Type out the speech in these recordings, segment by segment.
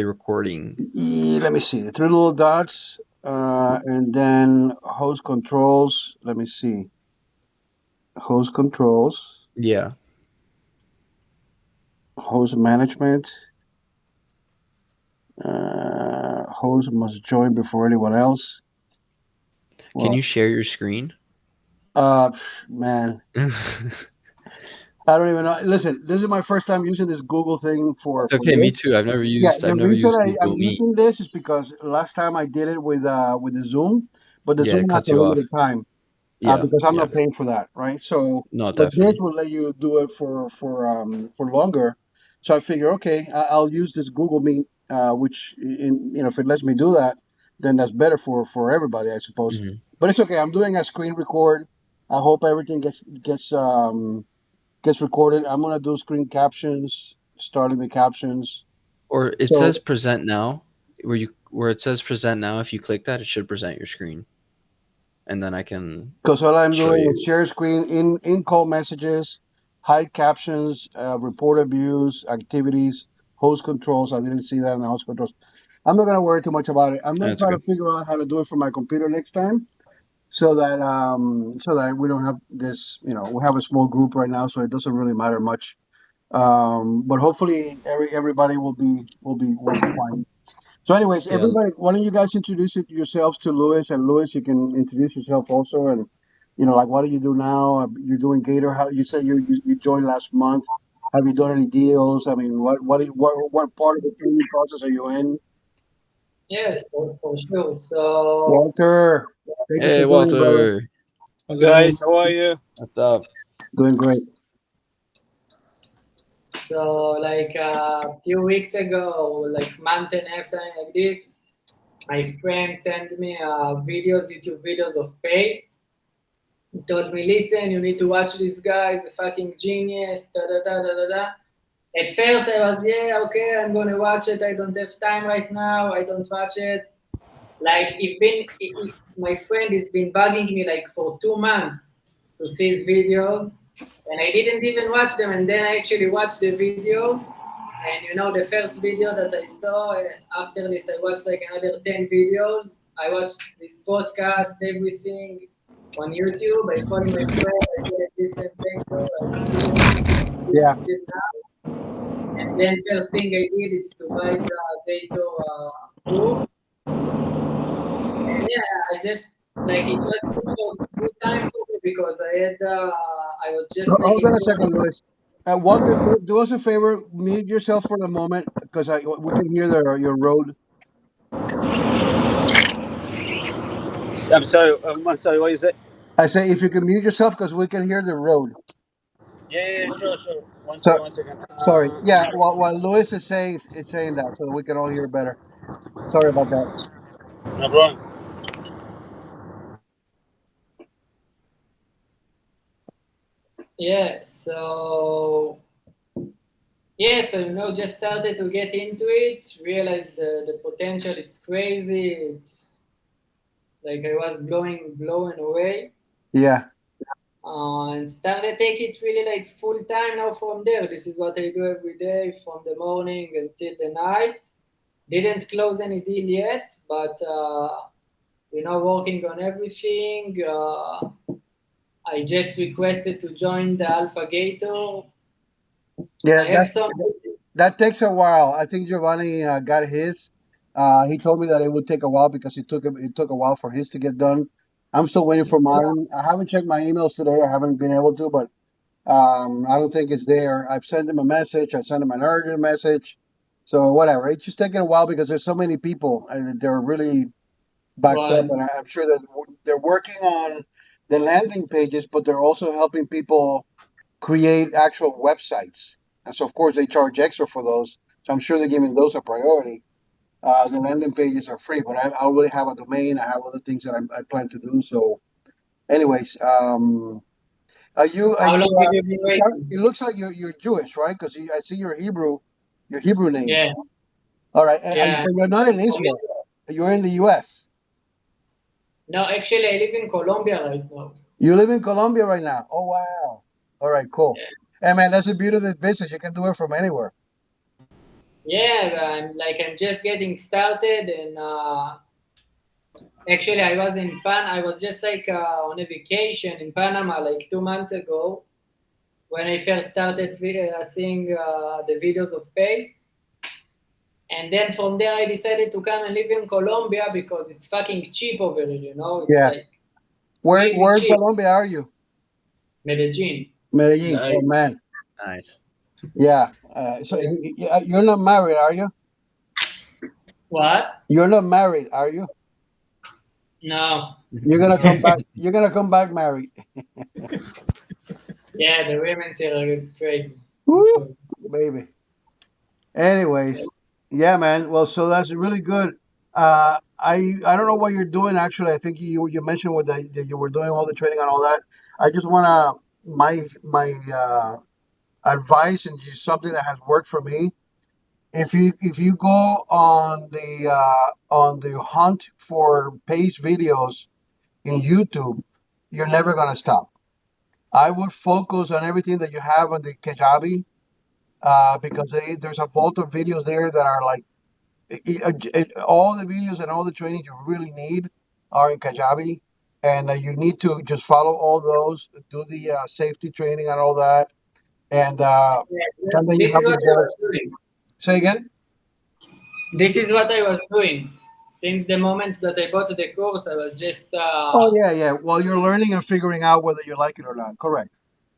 recording. Let me see. The three little dots, and then host controls. Let me see. Host controls, Yeah. host management. Host must join before anyone else. Can Well, you share your screen? man, That's I don't even know. Listen, this is my first time using this Google thing for okay. Me this. too. Yeah, I've the never reason used I'm Google Meet. using this is because last time I did it with the Zoom, but the Yeah, it Zoom has cuts a you off. limited time. Yeah. Because I'm Yeah. not paying for that, right? So, No, but this definitely. will let you do it for longer. So I figure, okay, I'll use this Google Meet, which if it lets me do that, then that's better for everybody, I suppose. Hmm. But it's okay. I'm doing a screen record. I hope everything gets recorded. I'm gonna do screen captions, starting the captions. Or it So, says present now. Where it says present now, if you click that, it should present your screen, and then I can because all I'm show doing is you. share screen in call messages, hide captions, reported views, activities, host controls. I didn't see that in the host controls. I'm not gonna worry too much about it. I'm gonna That's try to okay. figure out how to do it from my computer next time, so that we don't have this. We have a small group right now, so it doesn't really matter much. But hopefully everybody will be fine. So, anyways, Yeah. everybody, why don't you guys introduce yourselves to Louis, and Louis, you can introduce yourself also, and like what do you do now? You're doing Gator. How you said you joined last month? Have you done any deals? I mean, what part of the training process are you in? Yes, for sure. So, Walter, thank you for Hey, joining, brother. Walter. Hi guys, how are you? What's up? Doing great. like a few weeks ago, like month and a half, something like this, my friend sent me YouTube videos of Pace. He told me, listen, you need to watch this guy. He's a fucking genius. Da da da da da da. At first, I was, yeah, okay, I'm gonna watch it. I don't have time right now. I don't watch it. Like, my friend has been bugging me like for 2 months to see his videos, and I didn't even watch them. And then I actually watched the videos, and the first video that I saw after this, I watched like another 10 videos. I watched this podcast, everything on YouTube. I called my friend. I said, listen, thank you. I Yeah. did now. And then first thing I did is to buy the Gator course. And yeah, I just like it just took so good time for me because I was just like Hold on a enjoying. second, Louis. Walter, do us a favor. Mute yourself for the moment because we can hear your road. I'm sorry, what is it? I say if you can mute yourself because we can hear the road. Yeah, sure. One So second, one second. sorry. Yeah. While Louis is saying that, so that we can all hear better. Sorry about that. No problem. Yeah, so just started to get into it, realized the potential. It's crazy. It's like I was blown away. Yeah. And started take it really like full time now from there. This is what I do every day from the morning until the night. Didn't close any deal yet, but working on everything. I just requested to join the Alpha Gator. Yeah. I have some. That takes a while. I think Giovanni got his. He told me that it would take a while because it took a while for his to get done. I'm still waiting for mine. I haven't checked my emails today. I haven't been able to, but I don't think it's there. I've sent him a message. I sent him an urgent message. So whatever. It's just taking a while because there's so many people and they're really backed up. Right. And I'm sure that they're working on the landing pages, but they're also helping people create actual websites. And so, of course, they charge extra for those. So I'm sure they're giving those a priority. The landing pages are free, but I already have a domain. I have other things that I plan to do. So, anyways, are How you? long have you been It waiting? looks like you're Jewish, right? Because I see your Hebrew name. Yeah, All right, yeah. but you're not in For me, Israel. You're in the U.S. no, actually, I live in Colombia right now. You live in Colombia right now. Oh wow! All right, cool. Yeah. Hey man, that's the beauty of this business. You can do it from anywhere. Yeah, I'm just getting started, and actually I was just on a vacation in Panama like 2 months ago when I first started seeing the videos of Pace. And then from there, I decided to come and live in Colombia because it's fucking cheap over here, you know? It's Yeah. like crazy Where in cheap. Colombia are you? Medellin. Medellin. Oh Nice. man. Nice. Yeah. So you're not married, are you? What? You're not married, are you? No. You're gonna come back. You're gonna come back married. Yeah, the women's here is crazy. Woo, baby. Anyways, yeah, man. Well, so that's really good. I don't know what you're doing actually. I think you mentioned with that you were doing all the training and all that. I just wanna my advice and just something that has worked for me. If you go on the hunt for pace videos in YouTube, you're never gonna stop. I would focus on everything that you have on the Kajabi because there's a vault of videos there that are like all the videos and all the training you really need are in Kajabi, and you need to just follow all those, do the safety training and all that, and Yeah, and then you this is have what the I was vault. doing. Say again? This is what I was doing. Since the moment that I bought the course, I was just Oh yeah, yeah. Well, you're learning and figuring out whether you like it or not. Correct.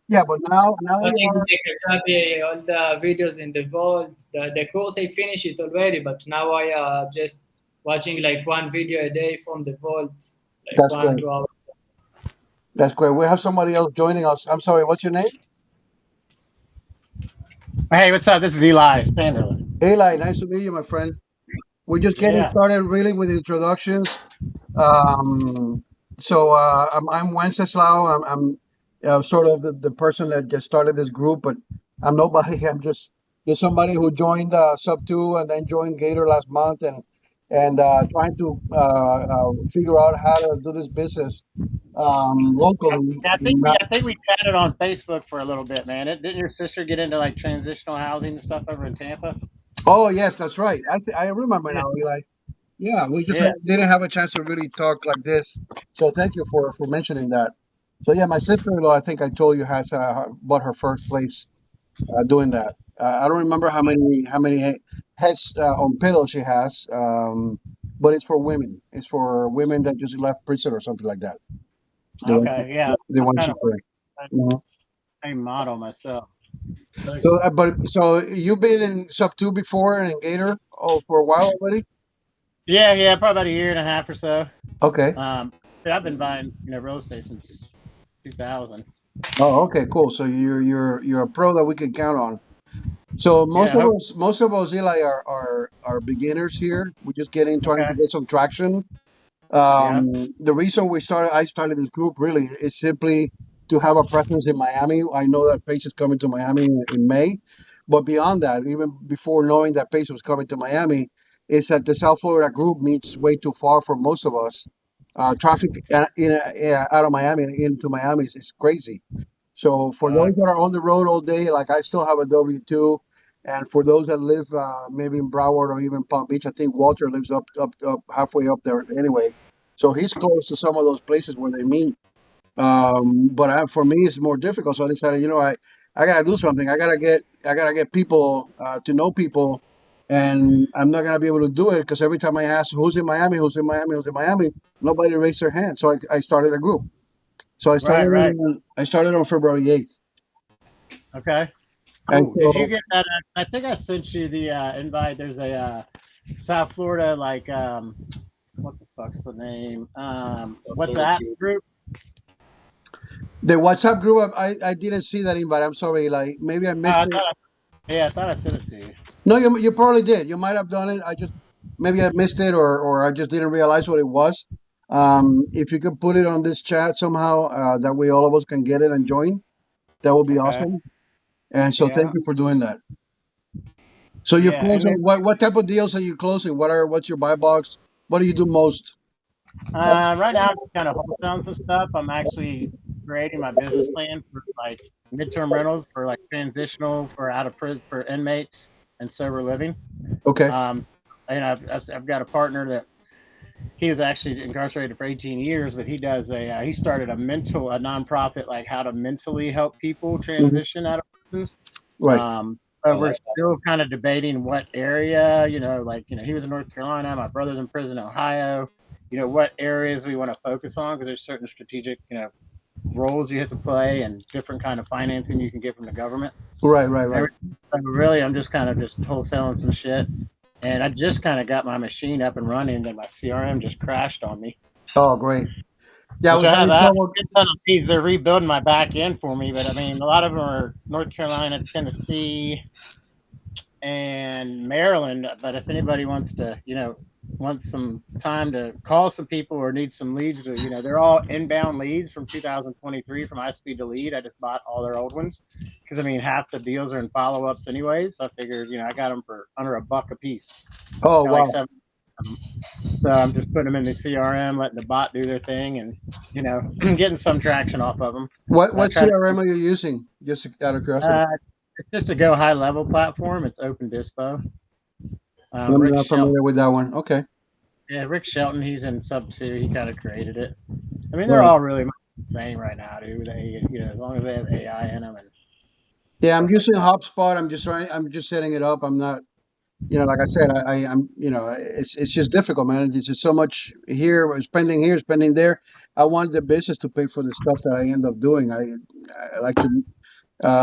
Yeah, but now that you watching are. the Kajabi, all the videos in the vault. The course I finished it already, but now I just watching like one video a day from the vault, like That's one, great. 2 hours. That's great. We have somebody else joining us. I'm sorry. What's your name? Hey, what's up? This is Eli Stanley. Eli. Nice to meet you, my friend. We're just getting Yeah. started really with introductions. Um, I'm Wenceslao. I'm sort of the person that just started this group, but I'm nobody. I'm just somebody who joined Sub Two and then joined Gator last month and trying to figure out how to do this business locally. I think we chatted on Facebook for a little bit, man. Didn't your sister get into like transitional housing and stuff over in Tampa? Oh yes, that's right. I remember Yeah. now, Eli. Yeah, we just Yeah. didn't have a chance to really talk like this. So thank you for mentioning that. So yeah, my sister-in-law, I think I told you, has bought her first place doing that. I don't remember how many heads on pillow she has, but it's for women. It's for women that just left prison or something like that. The one, Okay. Yeah. the I'm one kind she of put. a Mhm. same model myself. So you've been in Sub Two before and in Gator for a while already. Yeah, probably about a year and a half or so. Okay. But I've been buying real estate since 2000. Oh, okay, cool. So you're a pro that we can count on. So Yeah. Hope, most of us, Eli, are beginners here. We're just getting trying okay. to get some traction. Yeah. The reason I started this group really is simply to have a presence in Miami. I know that Pace is coming to Miami in May, but beyond that, even before knowing that Pace was coming to Miami, is that the South Florida group meets way too far for most of us. Traffic out of Miami and into Miami is crazy. So for Uh, those that are on the road all day, like I still have a W-2, and for those that live maybe in Broward or even Palm Beach, I think Walter lives up halfway up there anyway. So he's close to some of those places where they meet. But for me, it's more difficult. So I decided, I gotta do something. I gotta get people to know people, and I'm not gonna be able to do it because every time I ask who's in Miami, who's in Miami, who's in Miami, nobody raised their hand. So I started a group. So right. I started on February 8th. Okay. And Cool. Did you so, get that? I think I sent you the invite. There's a South Florida what the fuck's the name? WhatsApp group. the WhatsApp group, I didn't see that invite. I'm sorry. Like maybe I missed I it. thought, yeah, I thought I sent it to you. No, you probably did. You might have done it. Maybe I missed it or I just didn't realize what it was. If you could put it on this chat somehow, that way all of us can get it and join, that would be Okay. awesome. And so thank Yeah. you for doing that. So you're Yeah. And closing. then What type of deals are you closing? What's your buy box? What do you do most? right now I'm just kind of wholesaling some stuff. I'm actually creating my business plan for like midterm rentals for like transitional for out of prison for inmates. and sober living. Okay. And I've got a partner that he was actually incarcerated for 18 years, but he does he started a nonprofit, like how to mentally help people Mhm. transition out of prisons. Right. But we're still kind of debating what area, he was in North Carolina, my brother's in prison in Ohio, what areas we want to focus on, because there's certain strategic, roles you have to play and different kind of financing you can get from the government. Right. Right. Right. So really, I'm just kind of just wholesaling some shit. And I just kind of got my machine up and running, then my CRM just crashed on me. Oh, great. Yeah, I Which was I have having a trouble. good ton of these. They're rebuilding my back end for me, but I mean, a lot of them are North Carolina, Tennessee, and Maryland. But if anybody wants to, wants some time to call some people or need some leads, they're all inbound leads from 2023 from iSpeed to Lead. I just bought all their old ones because I mean, half the deals are in follow ups anyway. So I figured, I got them for under $1 a piece. Oh, Got like wow. 7. So I'm just putting them in the CRM, letting the bot do their thing, and getting some traction off of them. What Try to. CRM are you using? Just out of curiosity. It's just a Go high level platform. It's Open Dispo. I'm Rick not Shelton. familiar with that one. Okay. Yeah, Rick Shelton. He's in Sub 2. He kind of created it. I mean, they're Right. all really much the same right now, dude. They, as long as they have AI in them and Yeah, I'm stuff like using that. HubSpot. I'm just setting it up. I'm not, like I said, I'm, it's just difficult, man. It's just so much here, spending there. I want the business to pay for the stuff that I end up doing. I like to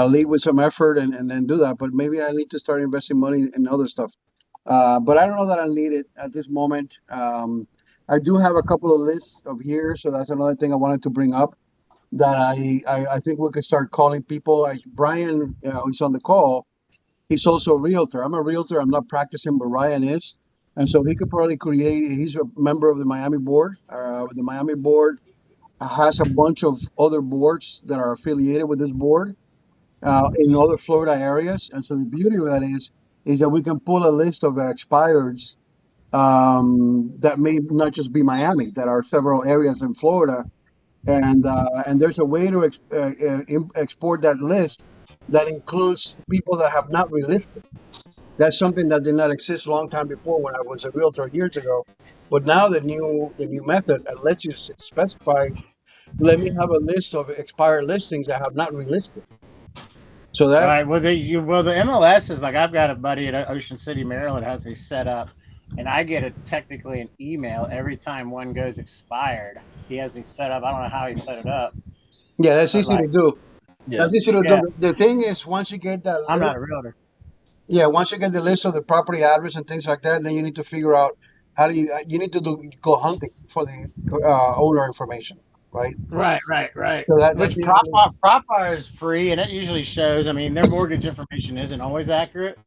lead with some effort and then do that. But maybe I need to start investing money in other stuff. But I don't know that I need it at this moment. I do have a couple of lists of here, so that's another thing I wanted to bring up. That I think we could start calling people. Like Brian, who's on the call. He's also a realtor. I'm a realtor. I'm not practicing, but Ryan is, and so he could probably create. He's a member of the Miami board. The Miami board has a bunch of other boards that are affiliated with this board in other Florida areas. And so the beauty of that is that we can pull a list of expireds that may not just be Miami, that are several areas in Florida, and there's a way to export that list that includes people that have not relisted. That's something that did not exist a long time before when I was a realtor years ago. But now the new method lets you specify. Let me have a list of expired listings that have not relisted. So All that right. Well, the MLS is like I've got a buddy at Ocean City, Maryland, has me set up, and I get technically an email every time one goes expired. He has me set up. I don't know how he set it up, yeah, that's but easy to like, do. Yeah. That's easy to do. yeah, The thing is, once you get that I'm list, not a realtor. yeah, once you get the list of the property address and things like that, then you need to figure out how do you need to go hunting for the owner information, right? Right. So that's Which usually PropR is free, and it usually shows. I mean, their mortgage information isn't always accurate,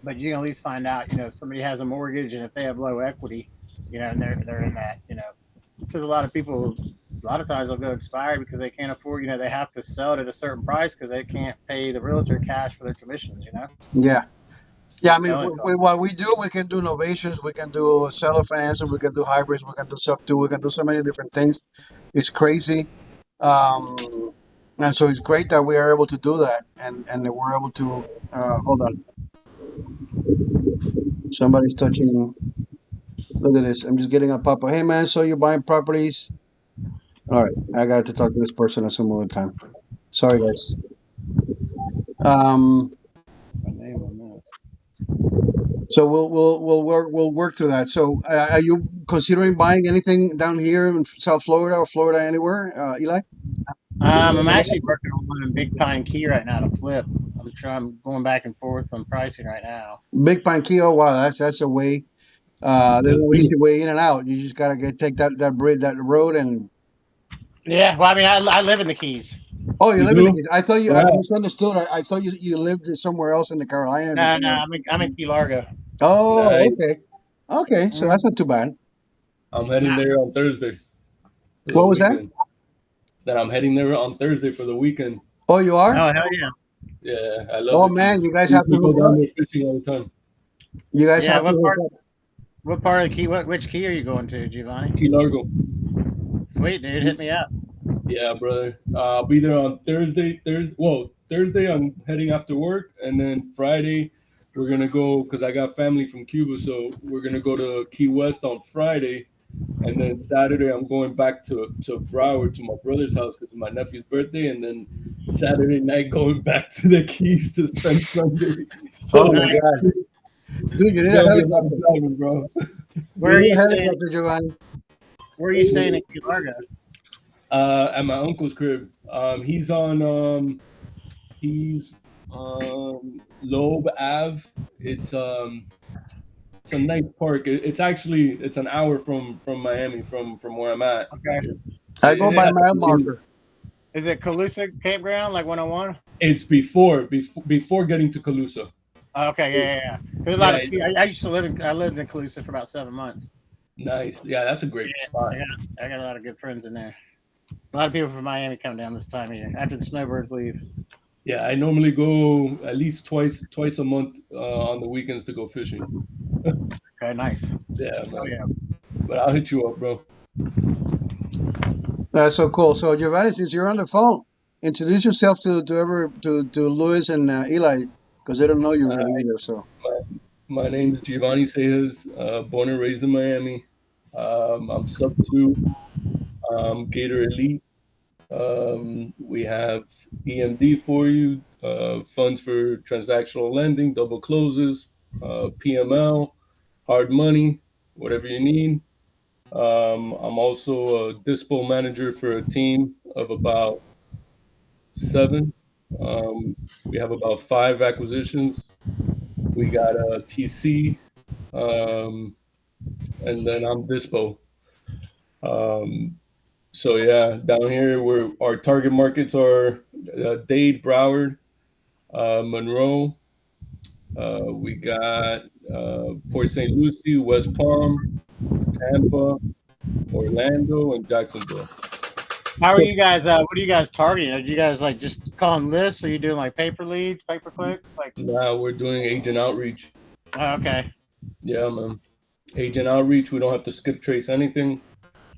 but you can at least find out. If somebody has a mortgage and if they have low equity, and they're in that. Because a lot of people, a lot of times they'll go expired because they can't afford. They have to sell it at a certain price because they can't pay the realtor cash for their commissions. yeah. Yeah, I mean, Selling costs. what we do, we can do novations, we can do seller financing, we can do hybrids, we can do sub two, we can do so many different things. It's crazy, um, and so it's great that we are able to do that, and that we're able to. Hold on, somebody's touching. Look at this. I'm just getting a pop up. Hey man, so you're buying properties? All right, I got to talk to this person at some other time. Sorry guys. Um, My name on this. so we'll work through that. So are you considering buying anything down here in South Florida or Florida anywhere, Eli? I'm actually working on one in Big Pine Key right now to flip. I'm going back and forth on pricing right now. Big Pine Key. Oh wow, that's a way. There's no easy way in and out. You just gotta take that bridge, that road, and Yeah, well, I mean, I live in the Keys. oh, you You live in the. do? I thought I Wow. misunderstood. I thought you lived somewhere else in the Carolinas. No, I'm in Key Largo. Oh, Nice. okay, okay. So that's not too bad. I'm heading there on Thursday for the What was that? weekend. That I'm heading there on Thursday for the weekend. Oh, you Oh are. hell yeah! Yeah, I love Oh the man, Keys. you guys I have used to to go hook down up. there fishing all the time. You guys Yeah, have to hook up. what part of the Key? Which Key are you going to, Giovanni? Key Largo. Sweet dude, hit me up. Yeah, brother. I'll be there on Thursday. Thursday I'm heading after work, and then Friday we're gonna go because I got family from Cuba, so we're gonna go to Key West on Friday, and then Saturday I'm going back to Broward to my brother's house because it's my nephew's birthday, and then Saturday night going back to the Keys to spend Sunday. Oh So my Nice. God, dude, you it's need a gonna be a lot of helicopter. driving, bro. You Where are need you a staying? helicopter, Giovanni. Where are you staying in Key Largo? At my uncle's crib. He's Loeb Ave. It's um it's a nice park. It's actually it's an hour from Miami from where I'm at. Okay. I go Is by it It's at the mile beginning. marker. Calusa Campground like 101? It's before getting to Calusa. Oh, okay, yeah. There's a lot Yeah, of people. I used to live in. I lived in Calusa for about 7 months. nice. Yeah, that's a Yeah, great spot. I got a lot of good friends in there. A lot of people from Miami come down this time of year after the snowbirds leave. Yeah, I normally go at least twice a month on the weekends to go fishing. Okay, nice. Yeah, Oh man. yeah. But I'll hit you up, bro. That's so cool. So Giovanni, since you're on the phone, introduce yourself to Luis and Eli because they don't know you really either. So My name is Giovanni Sejas, born and raised in Miami. I'm sub two, Gator Elite. We have EMD for you, funds for transactional lending, double closes, PML, hard money, whatever you need. I'm also a dispo manager for a team of about seven. Um, we have about five acquisitions. We got a TC, um, and then I'm dispo. Um, so yeah, down here where our target markets are Dade, Broward, Monroe. We got Port St. Lucie, West Palm, Tampa, Orlando, and Jacksonville. How are you guys? What are you guys targeting? Are you guys like just calling lists? Or are you doing like paper leads, pay per clicks? Like, Now we're doing agent outreach. oh, okay, Yeah, man. Agent outreach. We don't have to skip trace anything.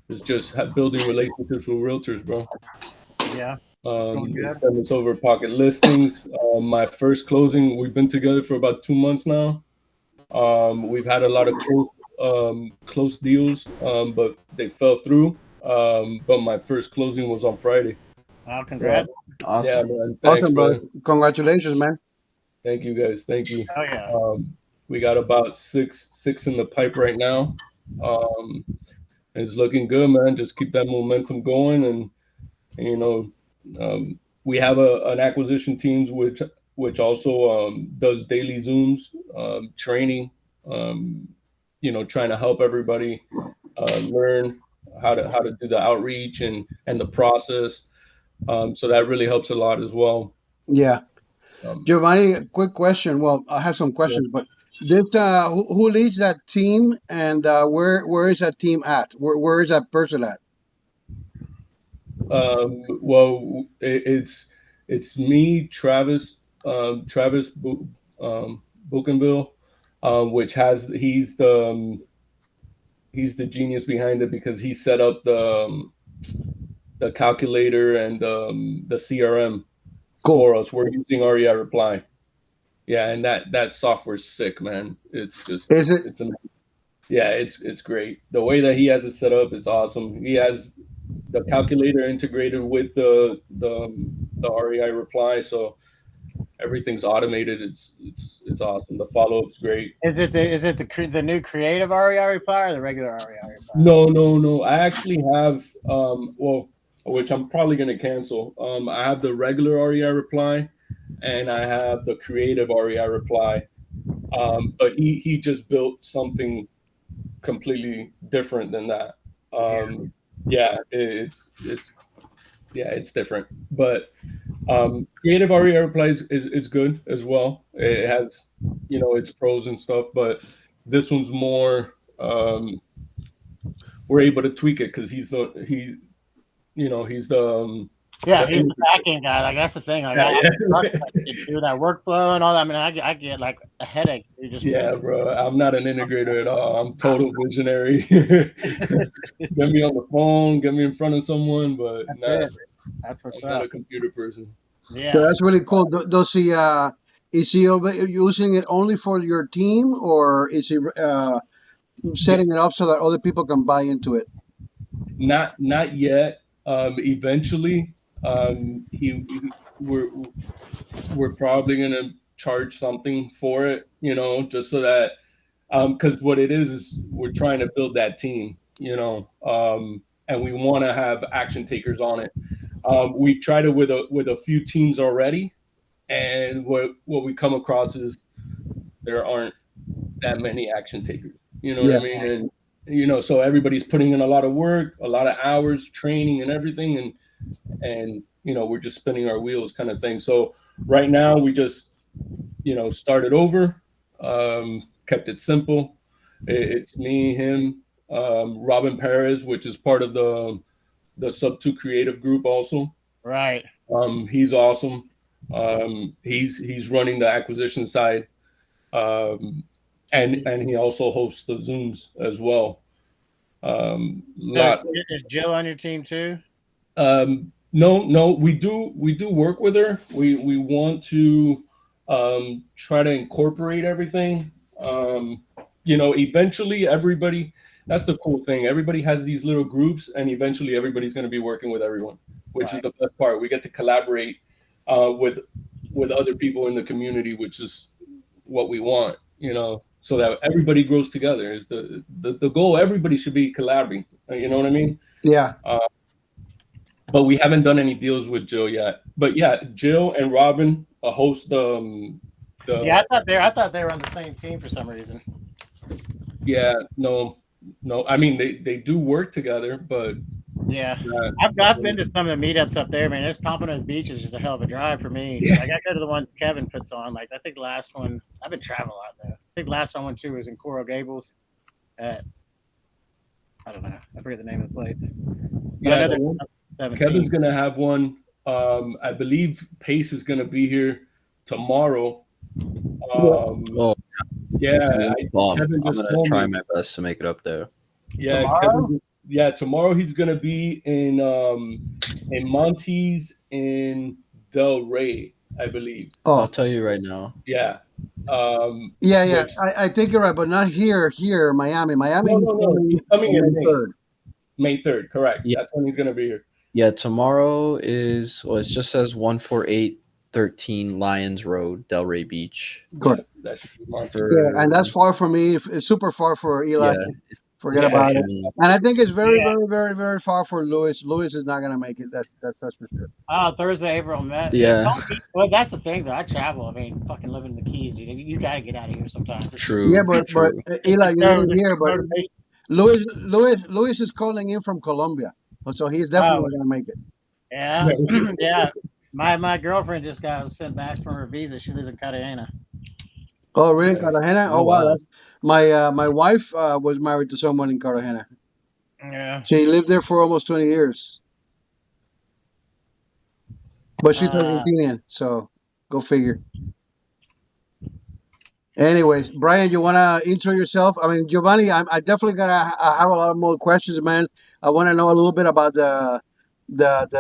It's just building relationships with realtors, bro. yeah, it's going They good. send us over pocket listings. My first closing, we've been together for about 2 months now. We've had a lot of close deals, but they fell through. But my first closing was on Friday. Oh, Yeah, congrats! yeah, Awesome. man. Thanks, awesome, brother. brother. Congratulations, man. Thank you, guys. Thank you. Oh yeah, We got about six in the pipe right now. Um, it's looking good, man. Just keep that momentum going, and we have an acquisition teams which also does daily Zooms, training, um, trying to help everybody learn how to do the outreach and the process. So that really helps a lot as well. Yeah, Um, Giovanni. Quick question. Well, I have some yeah. questions, but this who leads that team and where is that team at? Where is that person at? Well, it's me, Travis Buchenville, which has he's the genius behind it because he set up the calculator and the CRM Cool. for us. We're using REI Reply. Yeah, and that software's sick, man. It's just Is it? it's amazing. Yeah, it's great. The way that he has it set up, it's awesome. He has the calculator integrated with the REI Reply, so everything's automated. It's awesome. The follow up's great. is it the new creative REI reply or the regular REI reply? No. I actually have which I'm probably gonna cancel. I have the regular REI reply, and I have the creative REI reply. But he just built something completely different than that. Yeah, Yeah, it's different. But creative REI reply is good as well. It has its pros and stuff, but this one's more. We're able to tweak it because he's yeah, the he's the integrator. back end guy. Like that's the thing. Like Yeah, I trust yeah. like to do that workflow and all that. I mean, I get like a headache. You just Yeah, bro. I'm not an integrator at all. I'm total visionary. Get me on the phone, get me in front of someone, but that's nah, it. That's what's I'm not up. a computer person. So Yeah. that's really cool. Does he Is he using it only for your team, or is he setting it up so that other people can buy into it? Not yet. Eventually, we're we're probably gonna charge something for it, just so that because what it is we're trying to build that team, and we want to have action takers on it. We've tried it with a few teams already, and what we come across is there aren't that many action takers. You know what Yeah, I mean? And so everybody's putting in a lot of work, a lot of hours, training, and everything, and we're just spinning our wheels, kind of thing. So right now we just started over, kept it simple. It's me, him, Robin Perez, which is part of the Sub Two Creative Group, also. Right. He's awesome. He's running the acquisition side, um, and he also hosts the Zooms as well. So Lot. is Jill on your team too? No, we do work with her. We want to try to incorporate everything. Eventually everybody. That's the cool thing. Everybody has these little groups, and eventually everybody's going to be working with everyone, which is Right. the best part. We get to collaborate with other people in the community, which is what we want. So that everybody grows together is the goal. Everybody should be collaborating. You know what I mean? yeah. But we haven't done any deals with Jill yet. But yeah, Jill and Robin host Yeah, the I thought they were on the same team for some reason. yeah, no. I mean they do work together, but Yeah, not, I've been to some of the meetups up there. Man, this Pompano's Beach is just a hell of a drive for me. yeah. Like I go to the ones Kevin puts on. Like I think the last one I've been traveling a lot though. I think the last one I went to was in Coral Gables. At I don't know. I forget the name of the place. But I Yeah, know the there's one, Kevin's 17. gonna have one. I believe Pace is gonna be here tomorrow. Yeah. Um, Oh, yeah, I'm gonna bomb. Kevin I'm just gonna told try me. my best to make it up there. Yeah, Tomorrow? tomorrow he's gonna be in Monty's in Del Rey, I believe. I'll Oh, tell you right now. Yeah. yeah. Which I think you're right, but not here. Here, Miami. Miami, no, he's no, no. coming He's coming on in May May, 3rd. May 3rd, correct. Yeah, That's when he's gonna be here. yeah. Tomorrow is well. It just says 14813 Lions Road, Delray Beach. Yeah, Correct. that should be Monty. Yeah, For and that's far for me. It's super far for Eli. yeah, Forget Yeah, about it. definitely. And I think it's very, Yeah. very, very, very far for Lewis. Lewis is not gonna make it. That's for sure. Oh, Thursday, April. Yeah, Yeah, well, that's the thing though. I travel. I mean, fucking living in the Keys, dude. You got to get out of here sometimes. It's just Yeah, true, but true. Eli, you didn't there's hear. no But motivation. Lewis is calling in from Colombia, so he's Oh, definitely gonna make it. yeah, yeah. My girlfriend just got sent back from her visa. She lives in Cartagena. Oh, really, nice. Cartagena? Oh Oh, wow. wow. That's my wife was married to someone in Cartagena. Yeah. She lived there for almost 20 years, but she's Uh, Argentinian, so go figure. Anyways, Brian, you wanna intro yourself? I mean, Giovanni, I definitely I have a lot more questions, man. I want to know a little bit about the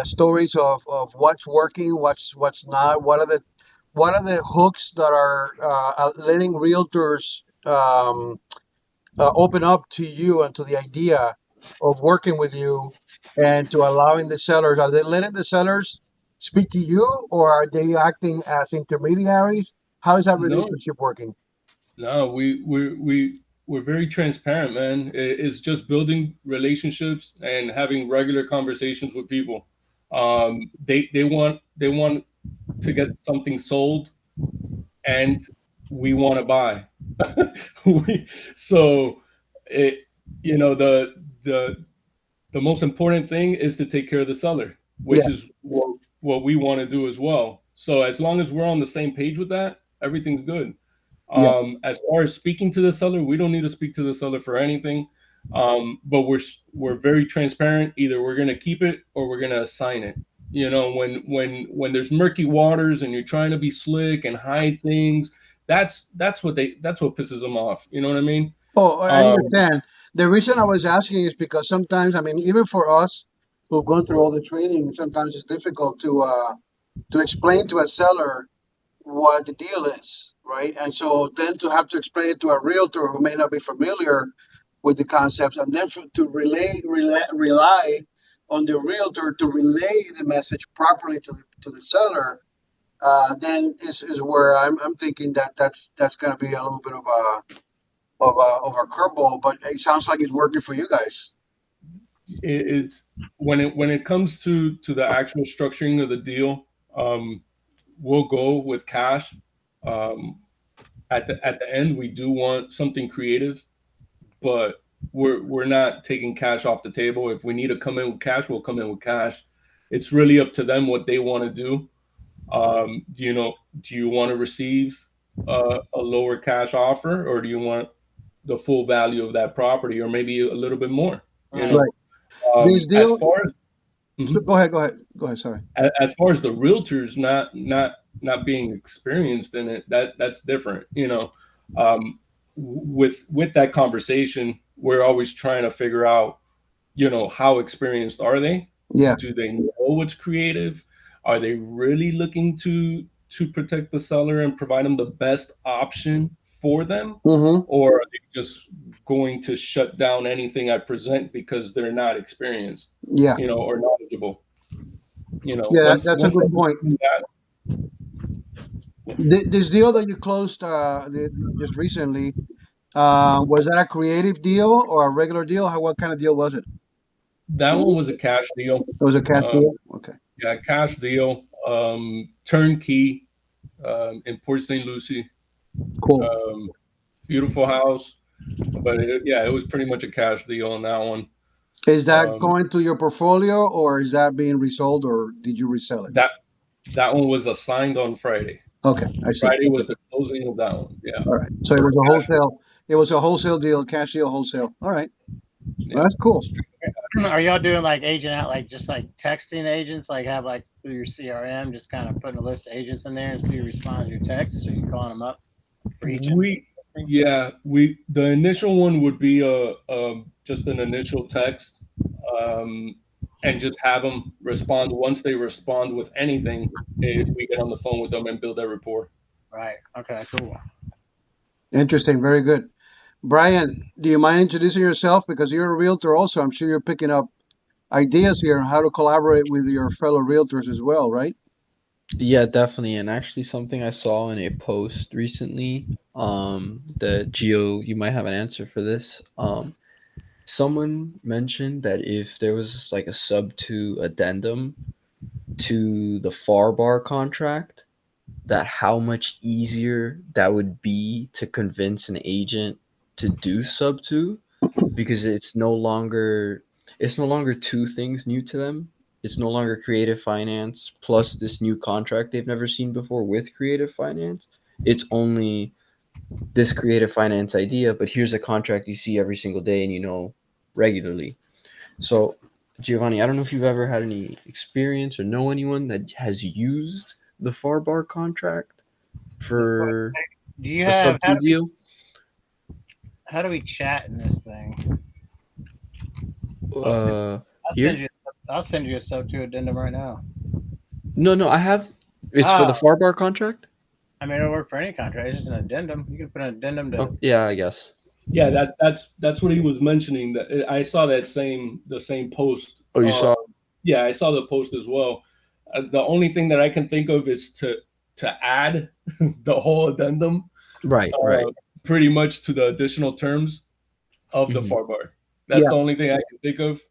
stories of what's working, what's not. What are the hooks that are letting realtors open up to you and to the idea of working with you and to allowing the sellers? Are they letting the sellers speak to you, or are they acting as intermediaries? How is that No, relationship working? no, we're very transparent, man. It's just building relationships and having regular conversations with people. They want to get something sold, and we want to buy. we so it you know the most important thing is to take care of the seller, Yeah, which is what we want to do as well. So as long as we're on the same page with that, everything's good. yeah. As far as speaking to the seller, we don't need to speak to the seller for anything. But we're very transparent. Either we're gonna keep it or we're gonna assign it. When there's murky waters and you're trying to be slick and hide things, that's what pisses them off. You know what I mean? Oh, I Um, understand. The reason I was asking is because sometimes, I mean, even for us who've gone through all the training, sometimes it's difficult to explain to a seller what the deal is, right? And so then to have to explain it to a realtor who may not be familiar with the concepts, and then to rely on the realtor to relay the message properly to the seller, then is where I'm thinking that that's going to be a little bit of a curveball. But it sounds like it's working for you guys. It's when it comes to the actual structuring of the deal, we'll go with cash. Um, at the end, we do want something creative, but we're not taking cash off the table. If we need to come in with cash, we'll come in with cash. It's really up to them what they want to do. Do you want to receive a lower cash offer, or do you want the full value of that property, or maybe a little bit more? You Right. know, Right. This as deal. far as So mhm. go ahead. Go ahead. Go ahead. Sorry. As far as the realtors not being experienced in it, that's different. With that conversation, we're always trying to figure out, how experienced are they? Yeah. Do they know what's creative? Are they really looking to protect the seller and provide them the best option for them? Mm-hmm. Or are they just going to shut down anything I present because they're not experienced, Yeah. or knowledgeable? Yeah. That's a Once good I point. understand that, This deal that you closed just recently, was that a creative deal or a regular deal? What kind of deal was it? that one was a cash deal. It was a cash Um, deal. Okay. yeah, cash deal, turnkey, in Port St. Lucie. Cool. Um, Beautiful house, but it was pretty much a cash deal on that one. Is that Um, going to your portfolio or is that being resold or did you resell it? that that one was assigned on Friday. Okay, I see. Friday Okay. was the closing of that one. Yeah, All right. So it for was a a cash. wholesale. It was a wholesale deal, cash deal, wholesale. All right. Well, Yeah, that's cool. Are y'all doing like agent out, like just like texting agents, like have like through your CRM, just kind of putting a list of agents in there and see who responds to your texts, or you calling them up for each? We yeah we the initial one would be just an initial text, um, and just have them respond. Once they respond with anything, we get on the phone with them and build that rapport. Right. Okay. Cool. Interesting. Very good. Brian, do you mind introducing yourself? Because you're a realtor also. I'm sure you're picking up ideas here on how to collaborate with your fellow realtors as well, right? Yeah, definitely. And actually, something I saw in a post recently, the Geo, you might have an answer for this. Someone mentioned that if there was like a sub to addendum to the FAR bar contract, that how much easier that would be to convince an agent to do sub to, because it's no longer two things new to them. It's no longer creative finance plus this new contract they've never seen before with creative finance. It's only this creative finance idea, but here's a contract you see every single day and regularly. So, Giovanni, I don't know if you've ever had any experience or know anyone that has used the FAR bar contract for Do you a have sub two deal. how do we chat in this thing? I'll send, Uh, I'll send Here? you I'll send you a sub to addendum right now. No, I have. It's for Ah, the FAR bar contract. I mean it'll work for any contract. It's just an addendum. You can put an addendum to. Oh, yeah, I guess. Yeah, that's what he was mentioning. That I saw the same post. Oh, you saw? Yeah, I saw the post as well. The only thing that I can think of is to add the whole addendum, Right, right. uh, pretty much to the additional terms of the Hmm. FAR bar. That's Yeah. the only thing I can think of.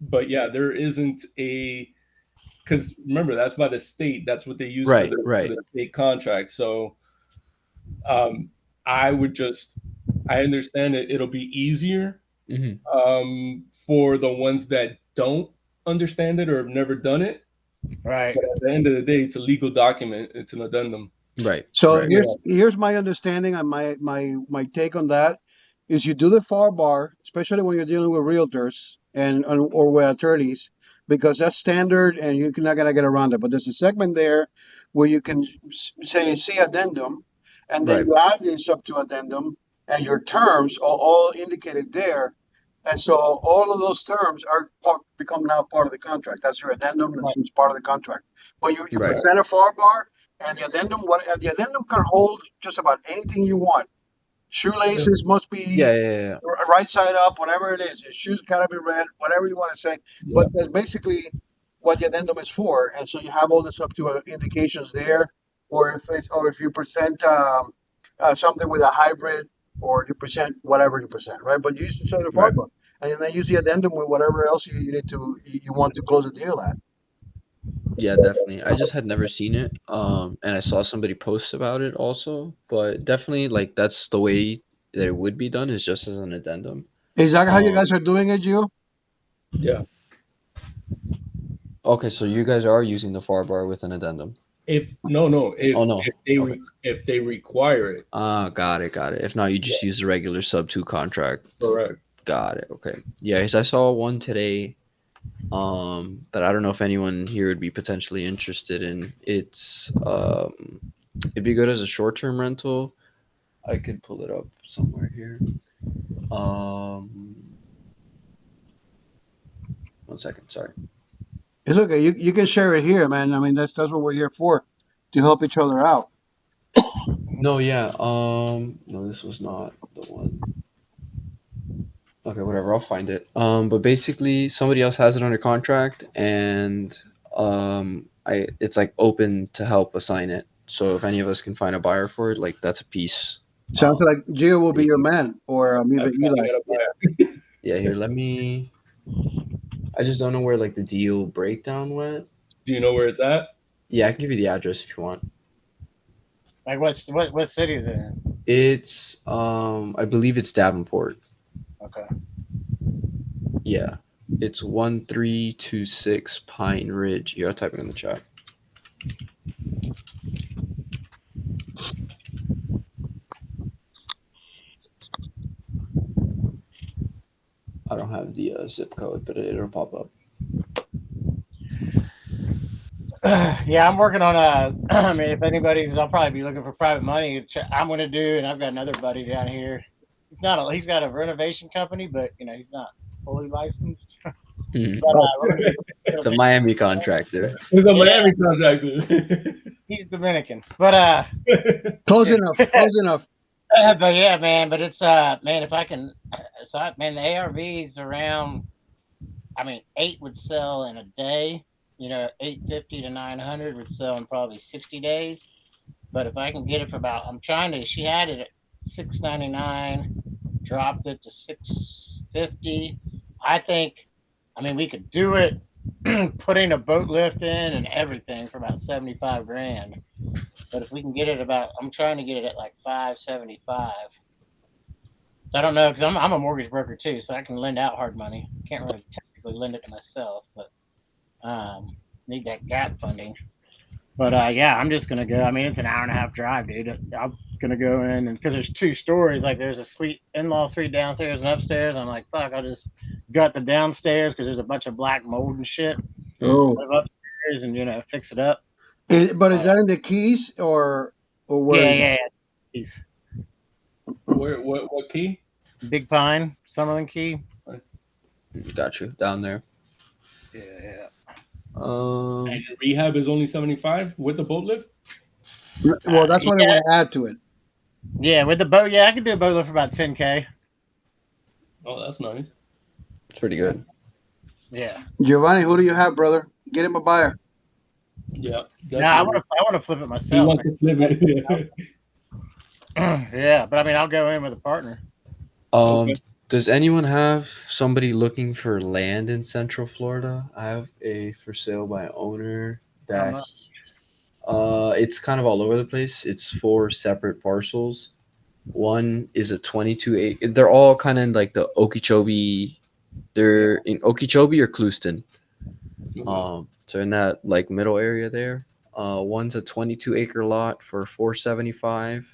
But yeah, there isn't because remember that's by the state. That's what they use for Right, for right. the state contract. So um, I would just I understand that it'll be easier Hmm. for the ones that don't understand it or have never done it. Right. But at the end of the day, it's a legal document. It's an addendum. Right, So right. here's my understanding and my take on that is you do the FAR bar, especially when you're dealing with realtors and or with attorneys, because that's standard and you're not gonna get around it. But there's a segment there where you can say see addendum, and then Right, you add this up to addendum, and your terms are all indicated there. And so all of those terms become now part of the contract. That's your addendum. Right. That's part of the contract. But you right. present a FAR bar, And the addendum can hold just about anything you want. Yeah. Shoelaces must be Yeah, yeah, yeah. right side up, whatever it is. Your shoes gotta be red, whatever you want to say. Yeah. But that's basically what the addendum is for. And so you have all this up to indications there, or if you present something with a hybrid, or you present whatever you present, right? But you use the other Right. part, and then use the addendum with whatever else you need to you want to close the deal at. Yeah, definitely. I just had never seen it. And I saw somebody post about it also, but definitely like that's the way that it would be done is just as an addendum. Is that how you guys Um, are doing it, Gio? Yeah. okay, so you guys are using the far bar with an addendum. If no, no, Oh no. Okay. if they require it, Ah, got it, got it. If not, you yeah, just use the regular sub two contract. correct. Got it. Okay. Yeah, 'cause I saw one today. That I don't know if anyone here would be potentially interested in. It'd be good as a short term rental. I could pull it up somewhere here. Um, one second. Sorry. It's okay. You can share it here, man. I mean, that's what we're here for, to help each other out. No, yeah. No, this was not the one. Okay, whatever. I'll find it. But basically, somebody else has it under contract, and it's like open to help assign it. So if any of us can find a buyer for it, like that's a piece. Sounds Um, like Gio will that be you your can, man, or I even finally Eli. got a yeah, buyer. yeah. Here, let me. I just don't know where like the deal breakdown went. Do you know where it's at? Yeah, I can give you the address if you want. Like what city is it in? It's I believe it's Davenport. Okay. Yeah, it's 1326 Pine Ridge. Here, I'll type it in the chat. I don't have the zip code, but it'll pop up. Yeah, I'm working on a. I mean, if anybody's, I'll probably be looking for private money. I'm gonna do, and I've got another buddy down here. He's got a renovation company, but he's not fully licensed. But Mhm. we're gonna do It's a renovation. Miami contractor. It's a Yeah, Miami contractor. he's Dominican, but Close yeah. enough. Close enough. But yeah, man. But it's man, if I can, man, the ARVs around. I mean, 8 would sell in a day. 850 to 900 would sell in probably 60 days. But if I can get it for about, I'm trying to. She had it at 699, dropped it to 650. I think, I mean, we could do it, putting a boat lift in and everything for about 75 grand. But if we can get it about, I'm trying to get it at like 575. So I don't know because I'm a mortgage broker too, so I can lend out hard money. Can't really technically lend it to myself, but need that gap funding. But yeah, I'm just gonna go. I mean, it's an hour and a half drive, dude. I'm gonna go in and because there's 2 stories, like there's a suite, in-law suite downstairs and upstairs. I'm like, fuck, I'll just gut the downstairs because there's a bunch of black mold and shit. Mm. Oh, Live upstairs and fix it up. but is Uh, that in the Keys or where? yeah, yeah, yeah. He's Where what key? Big Pine, Summerlin Key. Got you down there. Yeah, yeah. And Um, your rehab is only 75 with the boat lift? Well, that's what I Yeah, want to add to it. yeah. With the boat, yeah, I could do a boat lift for about 10K. Oh, that's nice. it's pretty good. Yeah. Giovanni, who do you have, brother? Get him a buyer. Yeah, No, I want definitely. to. I want to flip it He myself. wants to flip it. Yeah, but I mean, I'll go in with a partner. Um, Okay. does anyone have somebody looking for land in Central Florida? I have a for sale by owner How that much? it's kind of all over the place. It's 4 separate parcels. One is a 22 acre. They're all kind of like the Okeechobee. Yeah. They're in Okeechobee or Clewiston. Okay. So in that like middle area there. One's a 22-acre lot for 475.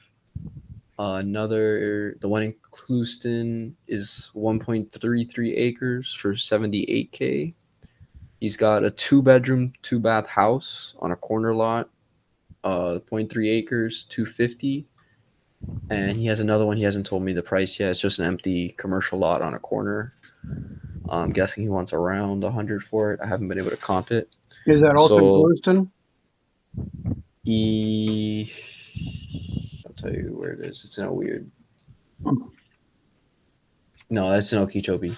The one in Clewiston is 1.33 acres for 78K. He's got a 2 bedroom, 2 bath house on a corner lot, zero point 0.3 acres, 250. And he has another one. He hasn't told me the price yet. It's just an empty commercial lot on a corner. I'm guessing he wants around 100 for it. I haven't been able to comp it. Is that also in So Lewiston? E. I'll tell you where it is. It's in a weird. No, that's in Okeechobee.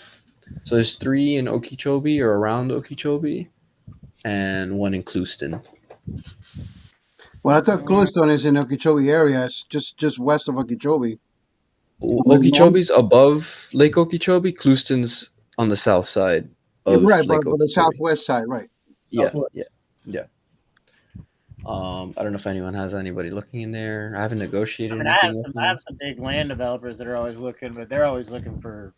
So there's three in Okeechobee or around Okeechobee, and one in Clewiston. Well, I thought Mm, Clewiston is in Okeechobee area. It's just west of Okeechobee. Like north? Okeechobee's above Lake Okeechobee. Clewiston's on the south side Yeah, of right, Lake but the Okeechobee. southwest side, right? Yeah, Southwest. yeah, yeah. I don't know if anyone has anybody looking in there. I haven't I negotiated mean, anything with I them. have some big land developers that are always looking, but they're always looking for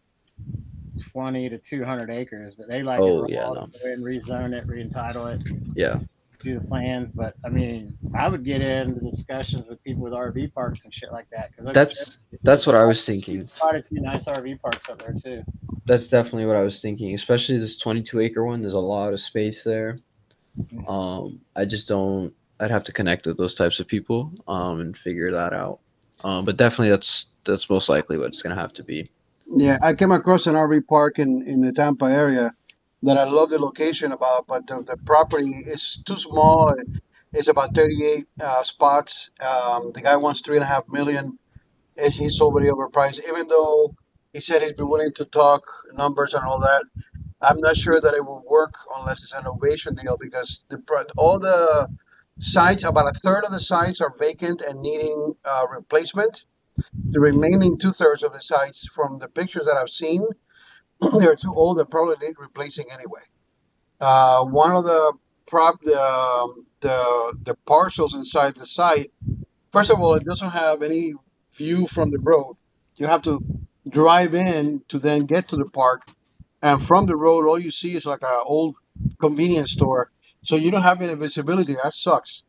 20 to 200 acres. But they like it Oh yeah, raw, no, go and rezone it, re-entitle it, yeah. do the plans. But I mean, I would get into discussions with people with RV parks and shit like that because Okeechobee That's what I was thinking. quite a few nice RV parks up there too. That's definitely what I was thinking. Especially this 22-acre one. There's a lot of space there. I just don't. I'd have to connect with those types of people and figure that out. But definitely that's most likely what it's gonna have to be. Yeah, I came across an RV park in the Tampa area that I love the location about, but the property is too small. It's about 38 spots. The guy wants 3.5 million, and he's already overpriced. Even though he said he'd be willing to talk numbers and all that, I'm not sure that it will work unless it's an ovation deal because all the sites, about a third of the sites are vacant and needing replacement. The remaining two-thirds of the sites, from the pictures that I've seen, they're too old and probably need replacing anyway. One of the parcels inside the site, first of all, it doesn't have any view from the road. You have to drive in to then get to the park, and from the road, all you see is like an old convenience store. So you don't have any visibility. That sucks.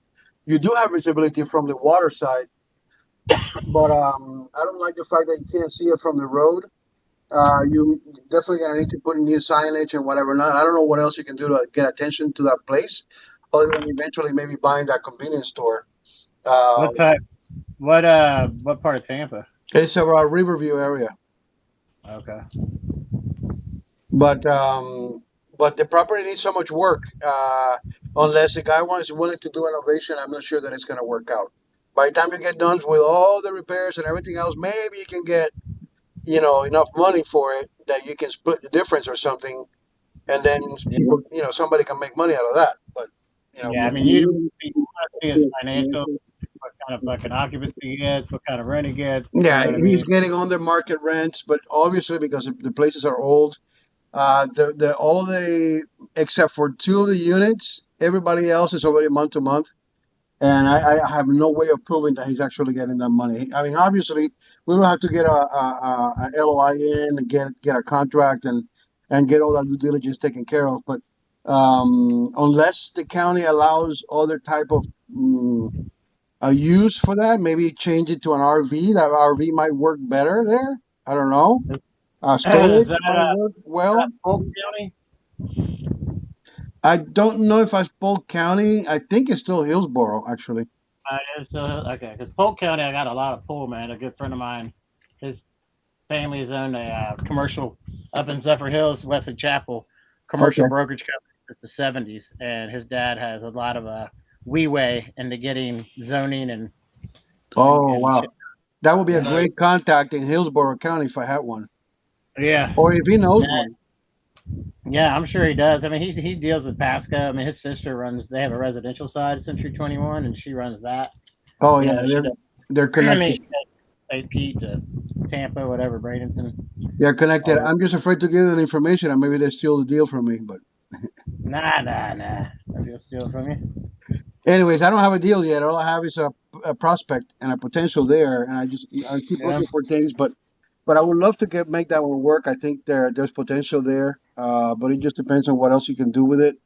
You do have visibility from the water side, but I don't like the fact that you can't see it from the road. You definitely gonna need to put in new signage and whatever not. I don't know what else you can do to get attention to that place, other than eventually maybe buying that convenience store. Uh, What type? What part of Tampa? it's around Riverview area, Okay. but the property needs so much work. Unless the guy wants willing to do an ovation, I'm not sure that it's gonna work out. By the time you get done with all the repairs and everything else, maybe you can get enough money for it that you can split the difference or something, and then Yeah. people, somebody can make money out of that. But Yeah. I mean, you want to see his financial, what kind of fucking occupancy he gets, what kind of rent he gets. You yeah, know what I he's mean? getting under market rents, but obviously because the places are old, the all the except for two of the units, everybody else is already month to month, and I have no way of proving that he's actually getting that money. I mean, obviously we will have to get a LOI in and get a contract and get all that due diligence taken care of, but unless the county allows other type of a use for that. Maybe change it to an RV. That RV might work better there. I don't know. Is Storage that might work well. Polk County? I don't know if I spoke county. I think it's still Hillsboro, actually. Okay, because Polk County, I got a lot of pull, man. A good friend of mine, his family has owned a commercial up in Zephyr Hills, Wesley Chapel, commercial Okay. brokerage company since the '70s, and his dad has a lot of leeway into getting zoning Oh, and wow. shit. That would be a Yeah, Nice. great contact in Hillsborough County if I had one, yeah, or if he knows one. yeah. I'm sure he does. I mean, he deals with Pasco. I mean, his sister runs. They have a residential side, Century 21, and she runs that. Oh, You yeah, know, she does. they're I mean, connected. she does St. Pete to Tampa, whatever, Bradenton, They're connected. all over. I'm just afraid to give them the information, and maybe they steal the deal from me. But Nah. Maybe he'll steal it from you. anyways, I don't have a deal yet. All I have is a prospect and a potential there, and I keep Yeah. looking for things, but I would love to make that one work. I think there's potential there, but it just depends on what else you can do with it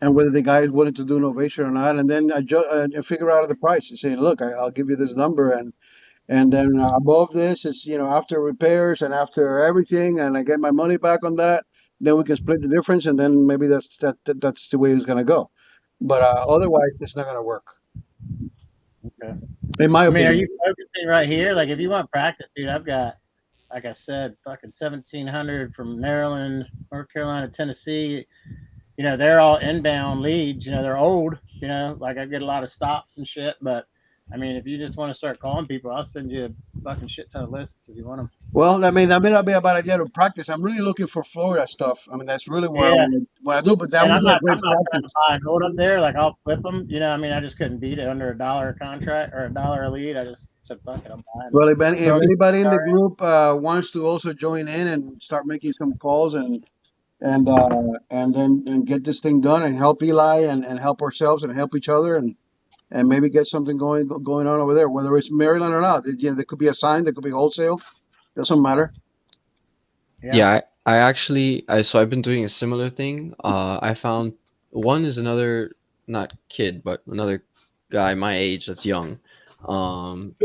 and whether the guy is willing to do an ovation or not. And then and figure out the price and say, look, I'll give you this number, and then above this, it's after repairs and after everything, and I get my money back on that. Then we can split the difference, and then maybe that's the way it's gonna go. But otherwise, it's not gonna work, Okay. in my I mean, are opinion. you focusing right here? Like, if you want practice, dude, I've got, like I said, fucking 1,700 from Maryland, North Carolina, Tennessee. You know, they're all inbound leads. You know, they're old. You know, like I get a lot of stops and shit. But I mean, if you just want to start calling people, I'll send you a fucking shit ton of lists if you want them. Well, I mean, that may not be a bad idea to practice. I'm really looking for Florida stuff. I mean, that's really where I Yeah, want to do. But that and would be a I'm great not trying to practice. buy and hold up there. Like I'll flip them. You know, I mean, I just couldn't beat it under $1 a contract or $1 a lead. I just said fuck it, I'm buying it. Well, if Throw it anybody in in the group wants to also join in and start making some calls and then and get this thing done and help Eli and help ourselves and help each other and maybe get something going on over there, whether it's Maryland or not. You know, there could be a sign, there could be wholesale. Doesn't matter. Yeah. Yeah, I actually so I've been doing a similar thing. I found one is another not kid, but another guy my age that's young. Um,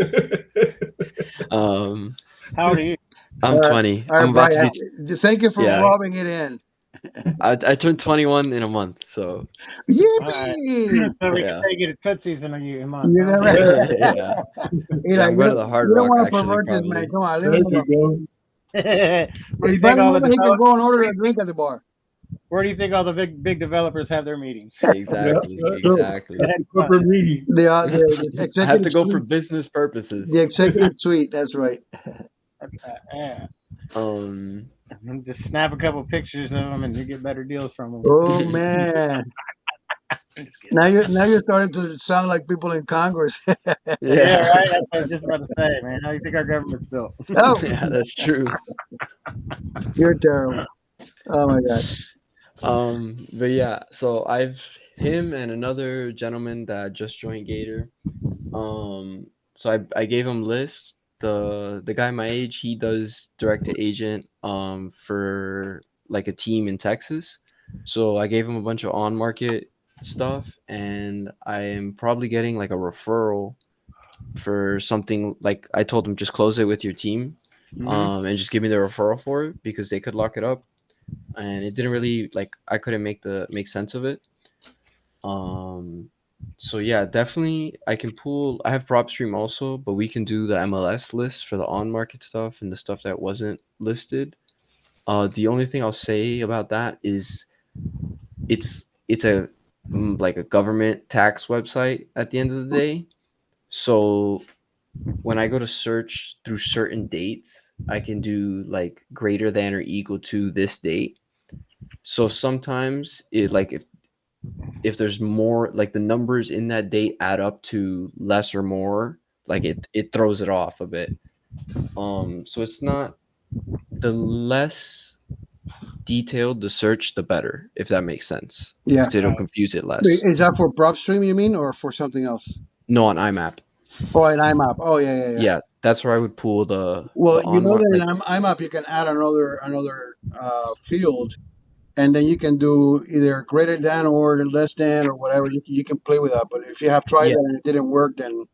um, How old are you? I'm 20. All I'm right, about to Brian. be Thank you for yeah. rubbing it in. I turned 21 in a month, so All right. Yippee! So we can yeah, take it a tootsies in a month, You're huh? gonna, yeah, Eli, yeah. I'm going to the Hard you don't Rock want to actually, pervert this man. probably. Come on, leave There him you alone. go. Where do It's you think better all than the he can developers? go and order a drink at the bar. Where do you think all the big developers have their meetings? Yeah, Exactly, that's true. exactly. That's the corporate meeting. The I have executive to go for suite. business purposes. The executive suite. That's right. Yeah. Um, Just snap a couple pictures of them, and you get better deals from them. Oh man. I'm just kidding. Now you're starting to sound like people in Congress. Yeah, yeah, right. That's what I was just about to say, man. How do you think our government's built? Oh, yeah, that's true. you're terrible. Oh my God. But yeah, so I've him and another gentleman that just joined Gator. So I gave him lists. The guy my age, he does direct to agent for like a team in Texas. So I gave him a bunch of on market stuff, and I am probably getting like a referral for something like I told him just close it with your team, Mm-hmm. and just give me the referral for it because they could lock it up, and it didn't really like I couldn't make sense of it. Um, so yeah, definitely I can pull. I have PropStream also, but we can do the MLS list for the on market stuff and the stuff that wasn't listed. The only thing I'll say about that is it's a like a government tax website at the end of the day. So when I go to search through certain dates, I can do like greater than or equal to this date. So sometimes it like if there's more like the numbers in that date add up to less or more, like it throws it off a bit. So it's not the less detailed the search, the better, if that makes sense, Yeah. because it'll Right. confuse it Wait, less. is that for PropStream, you mean, or for something else? No, on IMAP, Oh, an IMAP. Oh, yeah. yeah, that's where I would pull Well, the you on know mark that like in IMAP you can add another field, and then you can do either greater than or less than or whatever. You can play with that. But if you have tried yeah. that and it didn't work, then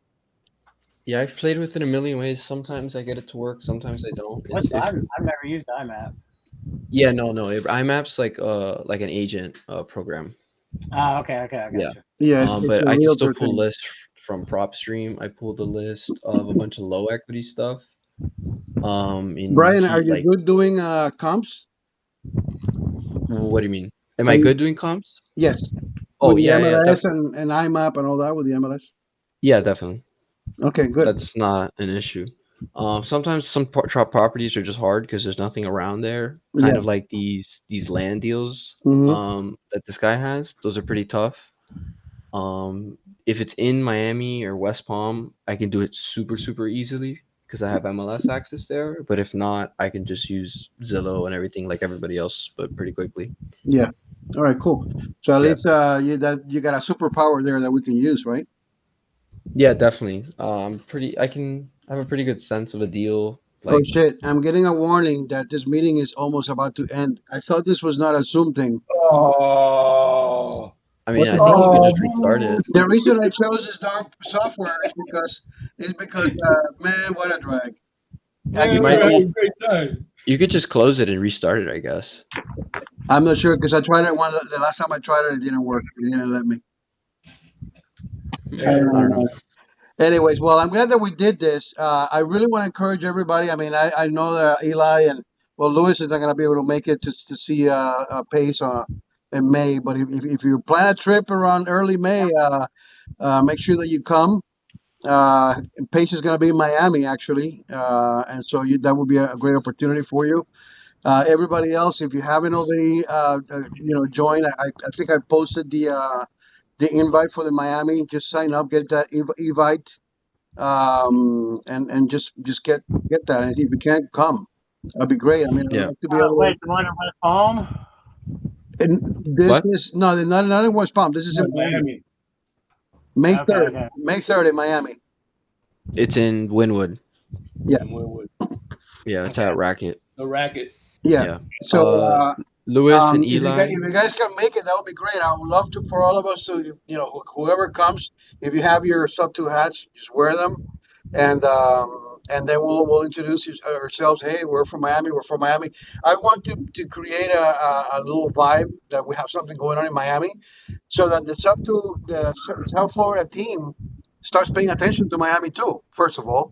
Yeah, I've played with it a million ways. Sometimes I get it to work, sometimes I don't. It's What's if I've never used IMAP. yeah, no, IMAP's like an agent program. Ah, okay, I got Yeah. you. yeah, it's But a I can still realtor pull thing. lists from PropStream. I pulled a list of a bunch of low equity stuff. In Brian, are G you like good doing comps? what do you mean? Am Are I you, good doing comps? yes, Oh with the yeah, MLS and IMAP and all that with the MLS. yeah, definitely. Okay, good. That's not an issue. Sometimes some properties are just hard because there's nothing around there. Kind Yeah. of like these land deals Hmm. that this guy has. Those are pretty tough. If it's in Miami or West Palm, I can do it super easily because I have MLS access there. But if not, I can just use Zillow and everything like everybody else, but pretty quickly. Yeah. All right, cool. So at Yeah, least you got a superpower there that we can use, right? yeah, definitely. I can have a pretty good sense of a deal. Oh Like, shit! I'm getting a warning that this meeting is almost about to end. I thought this was not a Zoom thing. Oh, I What mean, the I think hell? you could oh, just restart it. The reason I chose this darn software is because man, what a drag. I You man, we can't. might were having be. a great time. You could just close it and restart it, I guess. I'm not sure because I tried it the last time I tried it, it didn't work. It didn't let me. I Man, I don't know. Anyways, well, I'm glad that we did this. I really want to encourage everybody. I mean, I know that Eli and well, Lewis is not going to be able to make it to see Pace in May. But if you plan a trip around early May, make sure that you come. Uh, Pace is going to be in Miami actually, and so that would be a great opportunity for you. Everybody else, if you haven't already, joined, I think I posted the invite for the Miami. Just sign up, get that invite, and just get that. And if you can't come, that'd be great. I mean, I'd Yeah. like to be able Wait, the one in West Palm? And this What? is no, not in West Palm. This is No, in Miami. Miami. May Okay, 3rd. okay. May 3rd in Miami. It's in Winwood. Yeah, And we're with Yeah, it's Okay. at Racket. the racket. yeah. Yeah. So Lewis and if Eli. you guys can make it, that would be great. I would love to for all of us to whoever comes, if you have your sub two hats, just wear them, and then we'll introduce ourselves. Hey, we're from Miami. We're from Miami. I want to create a little vibe that we have something going on in Miami, so that the South Florida team starts paying attention to Miami too. First of all,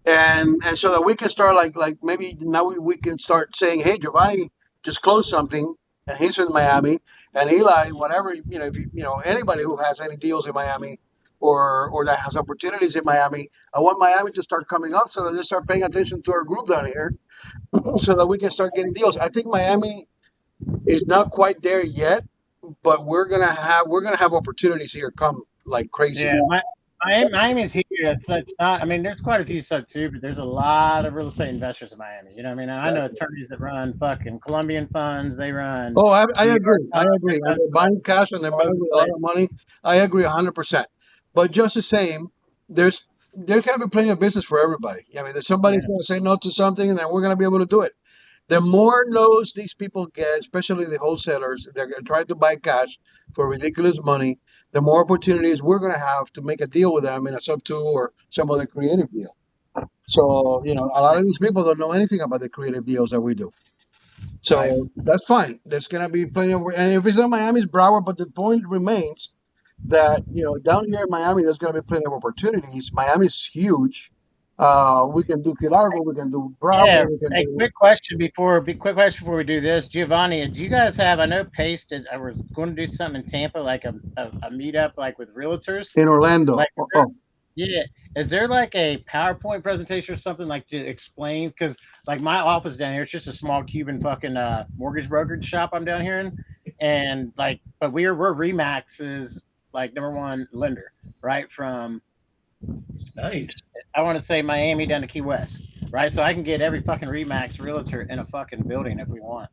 and so that we can start like maybe now we can start saying, hey, Giovanni just closed something, and he's in Miami, and Eli, whatever if anybody who has any deals in Miami or that has opportunities in Miami, I want Miami to start coming up so that they start paying attention to our group down here, so that we can start getting deals. I think Miami is not quite there yet, but we're gonna have opportunities here come like crazy. Yeah, Miami's here. It's not. I mean, there's quite a few sub too, but there's a lot of real estate investors in Miami. You know what I mean? And I know attorneys that run fucking Colombian funds. They run Oh, I New York agree. I funds. agree. They And they're buying cash and they're buying with a lot run of money. I agree 100%. But just the same, there's going to be plenty of business for everybody. I mean, there's somebody's yeah, going to say no to something, and then we're going to be able to do it. The more no's these people get, especially the wholesalers, they're going to try to buy cash for ridiculous money. The more opportunities we're going to have to make a deal with them in a sub two or some other creative deal. So, a lot of these people don't know anything about the creative deals that we do. right. So that's fine. There's gonna be plenty of, and if it's not Miami's Broward, but the point remains that down here in Miami, there's gonna be plenty of opportunities. Miami's huge. We can do Key Largo, we can do Yeah. Broward, we can Hey, do quick question before we do this, Giovanni. Do you guys have? I know Pace did. I was going to do something in Tampa, like a meetup, like with realtors. in Orlando. Like, Oh, yeah. Is there like a PowerPoint presentation or something like to explain? Because like my office down here, it's just a small Cuban fucking mortgage brokerage shop I'm down here in, and like, but we're Remax's like number one lender, right? From Nice. I want to say Miami down to Key West, right? So I can get every fucking Remax realtor in a fucking building if we want,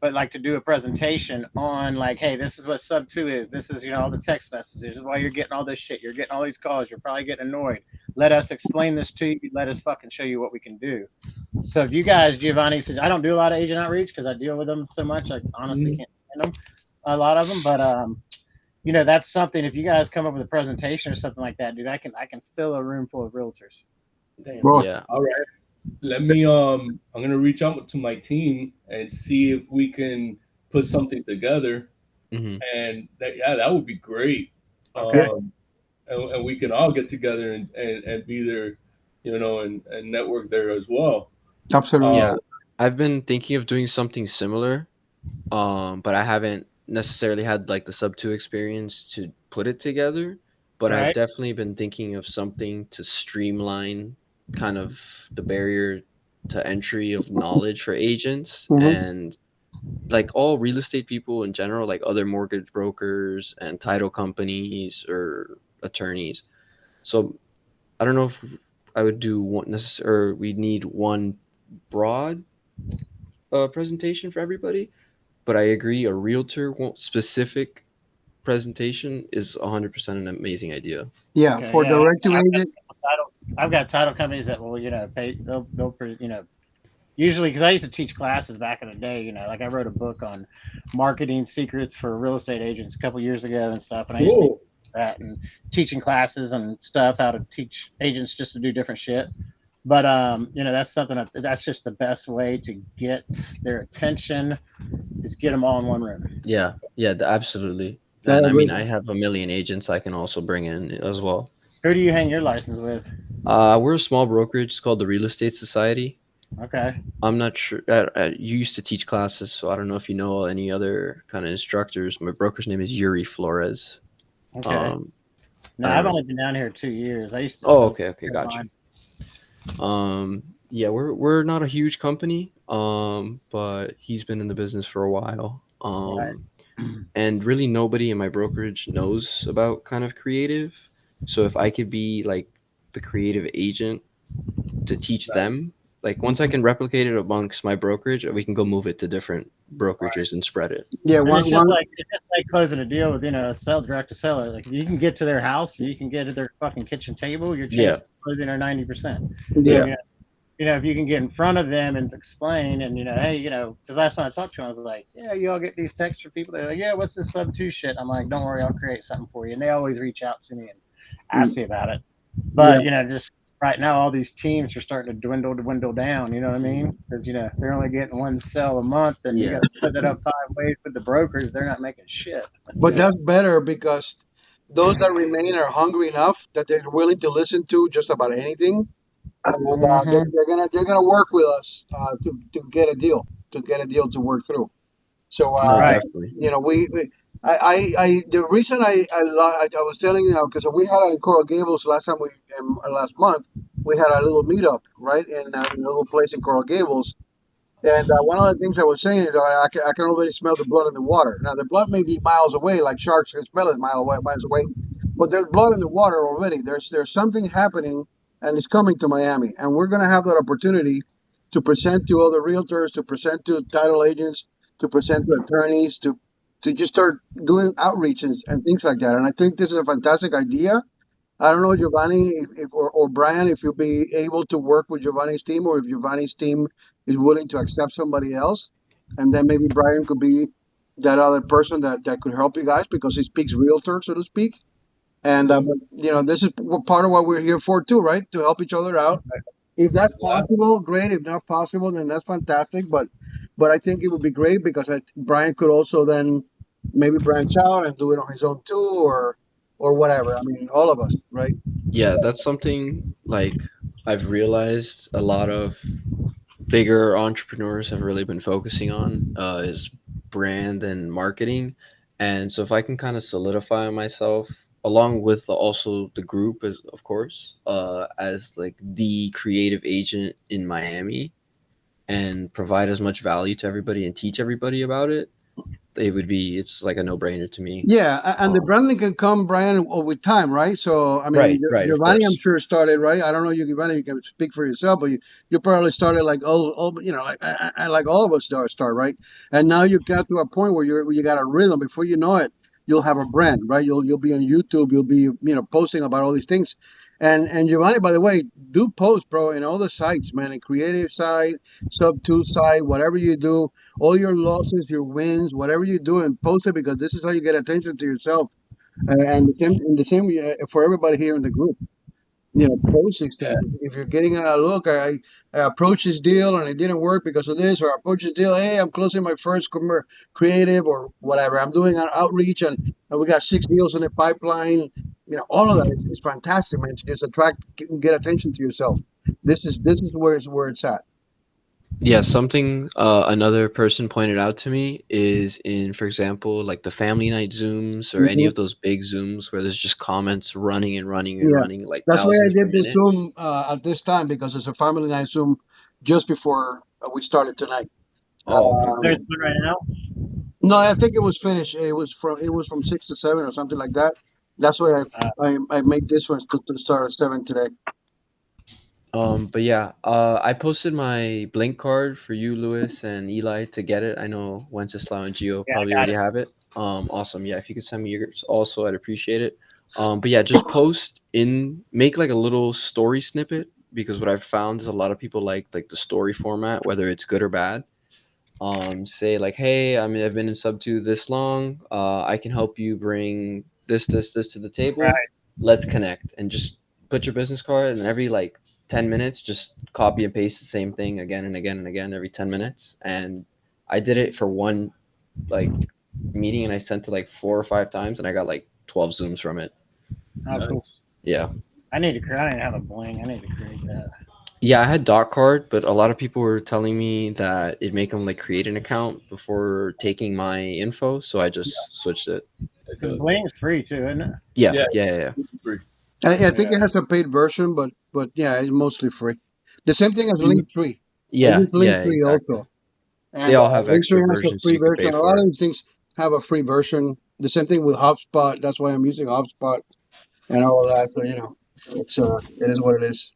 but like to do a presentation on like, hey, this is what sub two is. This is all the text messages. This is why you're getting all this shit. You're getting all these calls. You're probably getting annoyed. Let us explain this to you. Let us fucking show you what we can do. So if you guys, Giovanni says, I don't do a lot of agent outreach because I deal with them so much. I honestly can't stand them, a lot of them. But that's something. If you guys come up with a presentation or something like that, dude, I can fill a room full of realtors. Damn. bro, Yeah. All right. Let me I'm gonna reach out to my team and see if we can put something together, Hmm. and that would be great. Okay. And we can all get together and be there, and network there as well. absolutely. Yeah. Um, I've been thinking of doing something similar, but I haven't necessarily had like the sub two experience to put it together. But I've Right. definitely been thinking of something to streamline kind of the barrier to entry of knowledge for agents Hmm. and like all real estate people in general, like other mortgage brokers and title companies or attorneys. So I don't know if I would do one necessary, or we need one broad presentation for everybody. But I agree, a realtor specific presentation is 100% an amazing idea. Yeah, Okay. for Yeah. direct to agent. I've got title companies that will pay. They'll usually because I used to teach classes back in the day. Like I wrote a book on marketing secrets for real estate agents a couple years ago and stuff, and I used to cool. that and teaching classes and stuff how to teach agents just to do different shit. But that's something that's just the best way to get their attention is get them all in one room. Yeah, yeah, absolutely. I And I agree. mean, I have a million agents I can also bring in as well. Who do you hang your license with? We're a small brokerage. It's called the Real Estate Society. Okay. I'm not sure. You used to teach classes, so I don't know if you know any other kind of instructors. My broker's name is Yuri Flores. Okay. Um, No, I don't I've know. only been down here 2 years. I used to Oh, live okay, okay, in gotcha. Carolina. Yeah, we're not a huge company, but he's been in the business for a while. Right. And really nobody in my brokerage knows about kind of creative. So if I could be like the creative agent to teach Nice. them, like once I Mhm. can replicate it amongst my brokerage, we can go move it to different brokerages and spread it. Yeah, And one. it's just like closing a deal with a sell direct to seller. Like if you can get to their house, you can get to their fucking kitchen table. Your Yeah, chances of closing are 90%. Yeah, yeah, You if you can get in front of them and explain, and hey, because last time I talked to them, I was like, yeah, you all get these texts from people. They're like, yeah, what's this sub two shit? I'm like, don't worry, I'll create something for you. And they always reach out to me and ask mm, me about it. yeah. But just right now, all these teams are starting to dwindle down. You know what I mean? Because they're only getting one sell a month, and you got yeah, to split it up 5 ways with the brokers. They're not making shit. But that's better because those that remain are hungry enough that they're willing to listen to just about anything, and Mm-hmm. they're gonna work with us to get a deal, to work through. So no, Right. definitely. we the reason I was telling you now because we had in Coral Gables last time last month we had a little meetup right in a little place in Coral Gables. And one of the things I was saying is I can already smell the blood in the water. Now the blood may be miles away, like sharks can smell it miles away, but there's blood in the water already. There's something happening, and it's coming to Miami, and we're gonna have that opportunity to present to other realtors, to present to title agents, to present to attorneys, to just start doing outreach and things like that. And I think this is a fantastic idea. I don't know, Giovanni, if or Brian, if you'll be able to work with Giovanni's team, or if Giovanni's team is willing to accept somebody else, and then maybe Brian could be that other person that could help you guys because he speaks realtor, so to speak. And Okay. this is part of what we're here for too, right? To help each other out. If that's Yeah. possible, great. If not possible, then that's fantastic. But I think it would be great because Brian could also then maybe branch out and do it on his own too, or whatever. I mean, all of us, right? Yeah, that's something like I've realized a lot of bigger entrepreneurs have really been focusing on is brand and marketing. And so if I can kind of solidify myself along with also the group as of course as like the creative agent in Miami and provide as much value to everybody and teach everybody about it, it's like a no-brainer to me. Yeah, and the Um, branding can come, Brian, with time, right? So, I mean, right, right, of Giovanni, I'm course. sure started right. I don't know you, Giovanni. You can speak for yourself, but you probably started like like like all of us start right. And now you got to a point where you got a rhythm. Before you know it, you'll have a brand, right? You'll be on YouTube. You'll be posting about all these things. And Giovanni, by the way, do post, bro, in all the sites, man. In creative side, sub two side, whatever you do, all your losses, your wins, whatever you do, and post it because this is how you get attention to yourself. And the same for everybody here in the group. Post these things. If you're getting a look, I approached this deal and it didn't work because of this, or I approached this deal. Hey, I'm closing my first creative or whatever. I'm doing an outreach and we got 6 deals in the pipeline. All of that is fantastic, man. To just get attention to yourself. This is where it's at. Yeah, something another person pointed out to me is in, for example, like the family night Zooms or any Hmm. of those big Zooms where there's just comments running and running and Yeah, running like that's why I thousands per did the minute. Zoom at this time because it's a family night Zoom just before we started tonight. Oh, okay, There's cool. Um, one right now. no, I think it was finished. It was from 6 to 7 or something like that. That's why Uh, I made this one to start at 7 today. But yeah, I posted my Blink card for you, Lewis, and Eli to get it. I know Wenceslao and Gio yeah, probably I got already it. have it. Awesome. Yeah, if you could send me yours also, I'd appreciate it. But yeah, just make like a little story snippet because what I've found is a lot of people like the story format, whether it's good or bad. Say like, hey, I've been in sub two this long. I can help you bring this to the table. Right. Let's connect and just put your business card and then every like 10 minutes just copy and paste the same thing again and again and again every 10 minutes. And I did it for one like meeting and I sent it like 4 or 5 times and I got like 12 zooms from it. Oh, cool. Nice. Yeah. I need to create. I need to have a bling. I need to create that. Yeah, I had dot card, but a lot of people were telling me that it'd make them like create an account before taking my info, so I just switched it. Because Like, Bling's free too, isn't it? Yeah, yeah, yeah, yeah, yeah. it's free. I think Yeah. it has a paid version, but yeah, it's mostly free. The same thing as Linktree. I Yeah, use yeah, Linktree exactly. also, They and all have extra Linktree has a versions so free you could version. pay A lot for of it. these things have a free version. The same thing with HubSpot. That's why I'm using HubSpot and all of that. So it is what it is.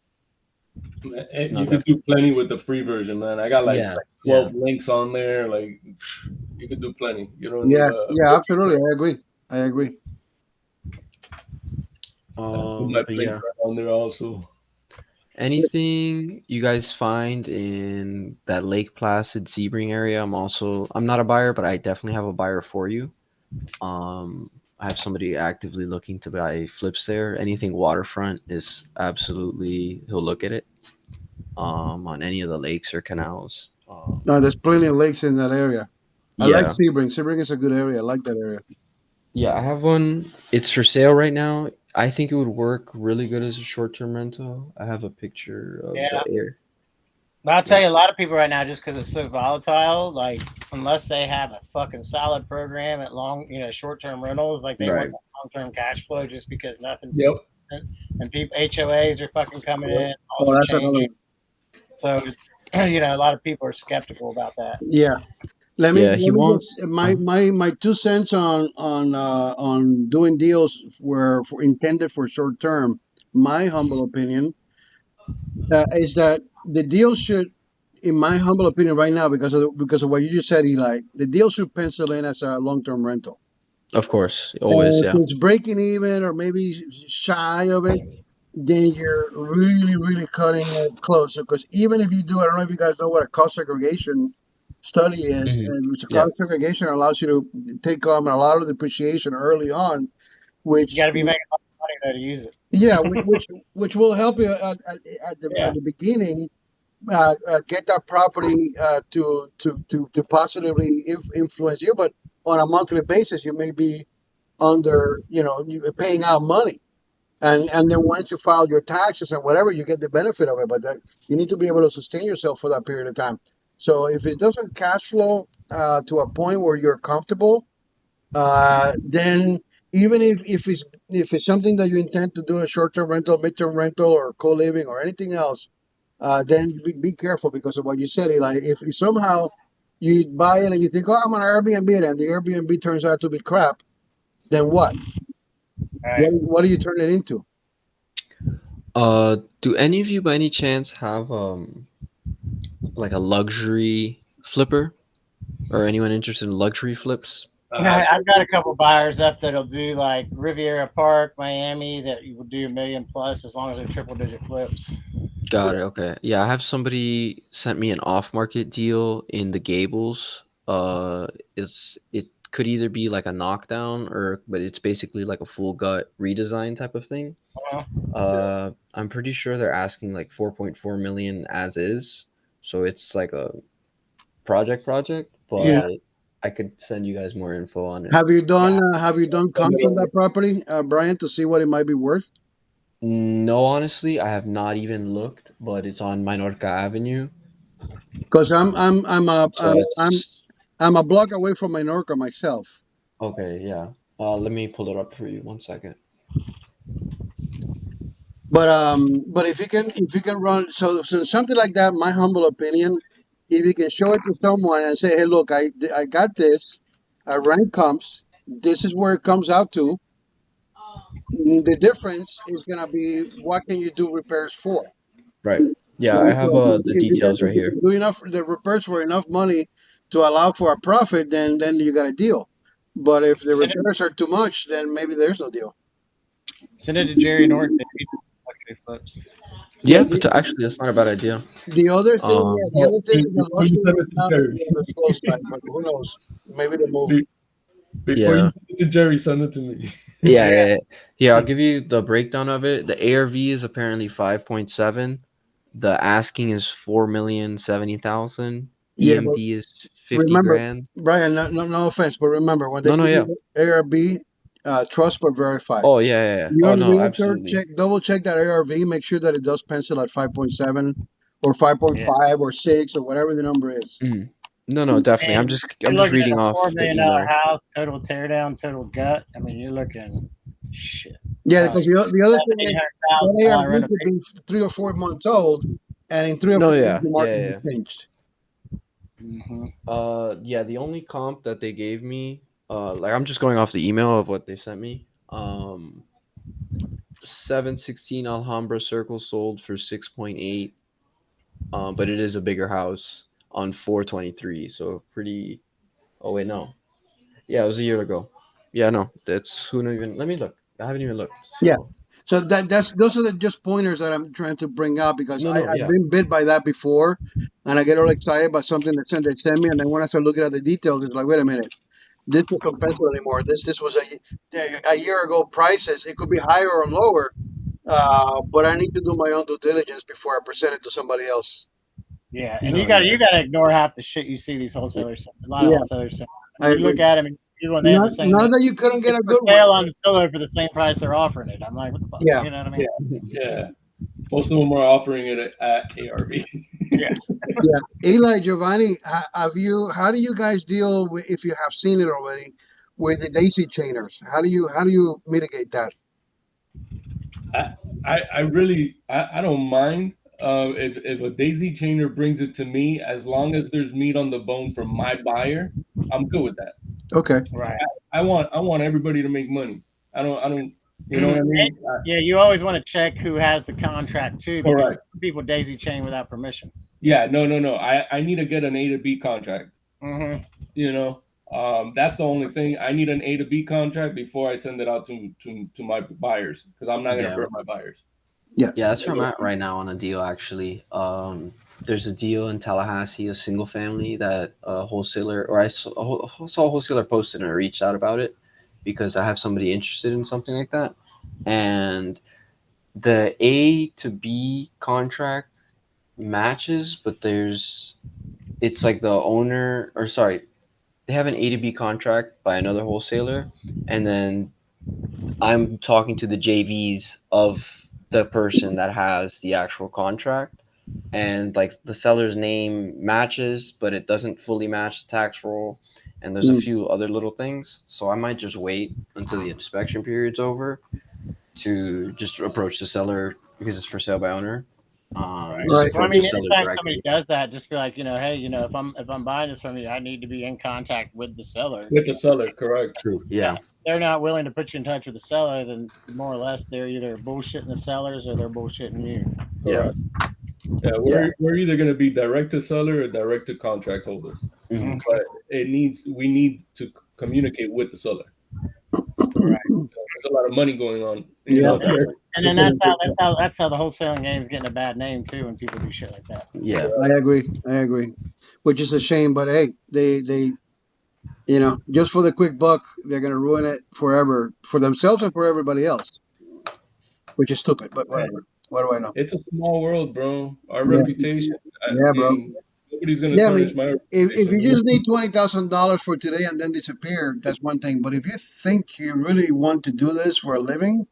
No, You could do definitely. plenty with the free version, man. I got Yeah, like yeah. 12 links on there. Like, you could do plenty. You don't need Yeah, a. yeah, absolutely. I agree. I agree. I put my But yeah. playground on there also. Anything you guys find in that Lake Placid Sebring area, I'm not a buyer, but I definitely have a buyer for you. Um, I have somebody actively looking to buy flips there. Anything waterfront is absolutely he'll look at it. On any of the lakes or canals. No, there's plenty of lakes in that area. I like Yeah, Sebring. Sebring is a good area. I like that area. yeah, I have one. It's for sale right now. I think it would work really good as a short-term rental. I have a picture of the Yeah. air. But I'll tell Yeah, you, a lot of people right now, just because it's so volatile, like unless they have a fucking solid program at short term rentals, like they want right. that long term cash flow just because nothing's Yep. consistent, and people HOAs are fucking coming Yep. in, Oh, laws are that's another changing, one. so it's a lot of people are skeptical about that. Yeah. Let me Yeah, he let me won't. just my 2 cents on doing deals were for intended for short term. My humble opinion is that the deal should, in my humble opinion, right now, because of what you just said, Eli, the deal should pencil in as a long term rental. Of course, always. If Yeah. it's breaking even or maybe shy of it, then you're really, really cutting it close. Because even if you do, I don't know if you guys know what a cost segregation study is, Hmm. and which a Yeah. cost segregation allows you to take on a lot of depreciation early on, You got which to be making a lot of money though to use it. yeah, which will help you at Yeah, the beginning get that property to positively influence you, but on a monthly basis, you may be under, you paying out money. And then once you file your taxes and whatever, you get the benefit of it. But you need to be able to sustain yourself for that period of time. So if it doesn't cash flow to a point where you're comfortable, then even if it's something that you intend to do a short-term rental, mid-term rental, or co-living or anything else, then be careful because of what you said, Eli. If you somehow you buy it and you think, oh, I'm on Airbnb it, and the Airbnb turns out to be crap, then what? right. What do you turn it into? Do any of you by any chance have like a luxury flipper or anyone interested in luxury flips? I have. I've got a couple buyers up that'll do like Riviera Park, Miami, that you would do a million plus as long as they're triple digit flips. Got it. Okay. Yeah, I have somebody sent me an off-market deal in the Gables. It could either be like a knockdown but it's basically like a full gut redesign type of thing. Uh, I'm pretty sure they're asking like 4.4 million as is, so it's like a project, Yeah. but I could send you guys more info on it. yeah, Have you done Send comps it on over. that property, Brian, to see what it might be worth? No, honestly, I have not even looked, but it's on Minorca Avenue, Because so it's I'm a block away from Minorca myself. okay. Yeah. Let me pull it up for you. One second. But if you can run so something like that, my humble opinion, if you can show it to someone and say, hey, look, I got this, I ran comps, this is where it comes out to. The difference is gonna be what can you do repairs for. Right. Yeah, I Right? have So the if details right you here. can do enough the repairs for enough money to allow for a profit, then you got a deal. But if the send it, repairs are too much, then maybe there's no deal. send it to Jerry Norton. He does luxury flips. Yeah. Yeah, but actually, that's not a bad idea. The other thing, yeah, Um, the Oh, other thing is the before you luxury send right it to now may Jerry, be on the slow side, but who knows? Maybe they move. be- before you yeah. send it to Jerry, send it to me. Yeah, Yeah, yeah, yeah. Yeah, I'll give you the breakdown of it. The ARV is apparently 5.7. The asking is 4,070,000. Yeah, but EMD is 50 remember, grand. Brian, no offense, but remember when they No, no, give yeah. you ARB, trust but verify. Oh, yeah, yeah, yeah. You're Oh, a no, realtor, absolutely. double check that ARV, make sure that it does pencil at 5.7. or Yeah. 5.5 or 6 or whatever the number is. Mm. No, definitely. I'm And just you're I'm just looking at reading a off the $4 million email. house, total teardown, total gut. I mean, you're looking shit. Yeah, because Probably the other thing seven, eight is hundred that thousand dollar ARV could renovation. be 3 or 4 months old, and in three or No, 4 months yeah, the yeah, market has yeah. changed. Mm-hmm. Yeah. The only comp that they gave me, like I'm just going off the email of what they sent me. 716 Alhambra Circle sold for 6.8. But it is a bigger house on 423. So pretty. Oh wait, no. Yeah, it was a year ago. Yeah, no, that's who not even. Let me look. I haven't even looked. Yeah. So So that's those are the just pointers that I'm trying to bring up because no, no, I've yeah, been bit by that before, and I get all excited about something they send me, and then when I start looking at the details, it's like, wait a minute, this doesn't pencil anymore. This was a year ago prices. It could be higher or lower, but I need to do my own due diligence before I present it to somebody else. Yeah, and no, you yeah, got to ignore half the shit you see these wholesalers. A lot of Yeah, wholesalers. I I mean, you look agree. at them and when they have Not the same. not that you couldn't get It's a for good one. sale on the pillow for the same price they're offering it. I'm like, what the fuck? Yeah, You know what I mean? Yeah, yeah. Most of them are offering it at ARV. Yeah. yeah. Eli, Giovanni, have you? How do you guys deal with, if you have seen it already, with the daisy chainers? How do you mitigate that? I, I really I don't mind if a daisy chainer brings it to me as long as there's meat on the bone for my buyer. I'm good with that. Okay. Right. I want everybody to make money. I don't you know Mm, what I mean? yeah, you always want to check who has the contract too, because Correct. people daisy chain without permission. Yeah, no. I need to get an A to B contract. Mm-hmm. You know, that's the only thing. I need an A to B contract before I send it out to my buyers because I'm not gonna yeah, burn my buyers. Yeah. yeah. That's where I'm at right now on a deal. Actually, there's a deal in Tallahassee, a single family that a wholesaler, or I saw a wholesaler posted and I reached out about it because I have somebody interested in something like that, and the A to B contract matches, but it's like the owner, or sorry, they have an A to B contract by another wholesaler, and then I'm talking to the JVs of the person that has the actual contract, and like the seller's name matches, but it doesn't fully match the tax roll, and there's a Mm. few other little things. So I might just wait until the inspection period's over to just approach the seller because it's for sale by owner. Just Right. Well, I approach mean, the seller anytime somebody directly. does that, just be like, hey, if I'm buying this from you, I need to be in contact with the seller. With the seller, correct. True. Now, Yeah. if they're not willing to put you in touch with the seller, then more or less they're either bullshitting the sellers or they're bullshitting you. Yeah. Correct. Yeah, Yeah. we're either going to be direct to seller or direct to contract holder, Hmm. but we need to communicate with the seller. Right. There's a lot of money going on, Yeah. Definitely. And It's then gonna take- that's how the wholesaling game is getting a bad name too when people do shit like that. Yeah. I agree. I agree. Which is a shame, but hey, they just for the quick buck, they're gonna ruin it forever for themselves and for everybody else, which is stupid. But whatever. What do I know? It's a small world, bro. Our Yeah. reputation. Yeah, I bro. mean, nobody's going to Yeah, I tarnish mean, my if you reputation. just need $20,000 for today and then disappear, that's one thing. But if you think you really want to do this for a living,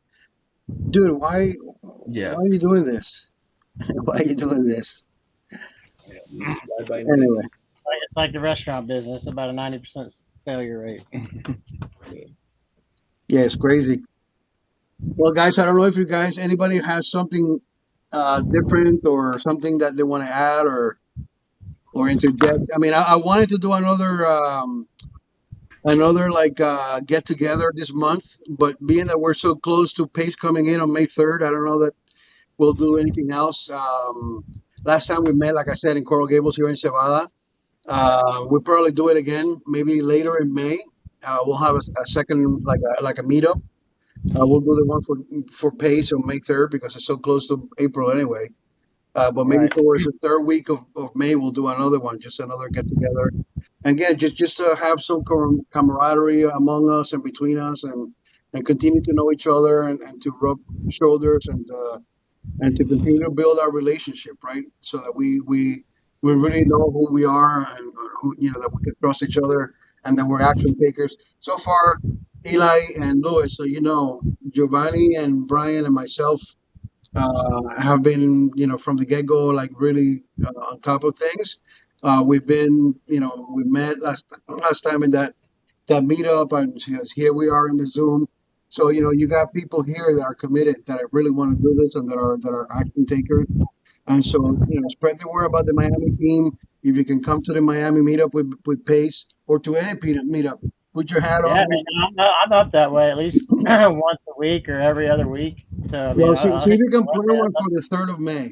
dude, why Yeah. are you doing this? Why are you doing this? Yeah, these fly by Anyway, nights. It's like the restaurant business, about a 90% failure rate. yeah, it's crazy. Well, guys, I don't know if you guys, anybody has something different or something that they want to add or interject. I mean, I wanted to do another like get together this month, but being that we're so close to Pace coming in on May 3rd, I don't know that we'll do anything else. Last time we met, like I said, in Coral Gables here in Cevada, we'll probably do it again, maybe later in May. We'll have a second like a meetup. We'll do the one for Pace on May 3rd because it's so close to April anyway. But maybe Right. towards the third week of May, we'll do another one, just another get together. And again, just to have some camaraderie among us and between us, and continue to know each other and to rub shoulders and to continue to build our relationship, right? So that we really know who we are and who that we can trust each other and that we're action takers. So far, Eli and Louis, so Giovanni and Brian and myself have been, from the get go, like really on top of things. We've been, we met last time in that meetup, and here we are in the Zoom. So you got people here that are committed, that really want to do this, and that are action takers. And so spread the word about the Miami team. If you can come to the Miami meetup with Pace, or to any meetup, put your hat Yeah, I on. mean, I'm up that way at least once a week or every other week. So I mean, Well, see I'll if hit you you can up, plan man. one for the 3rd of May.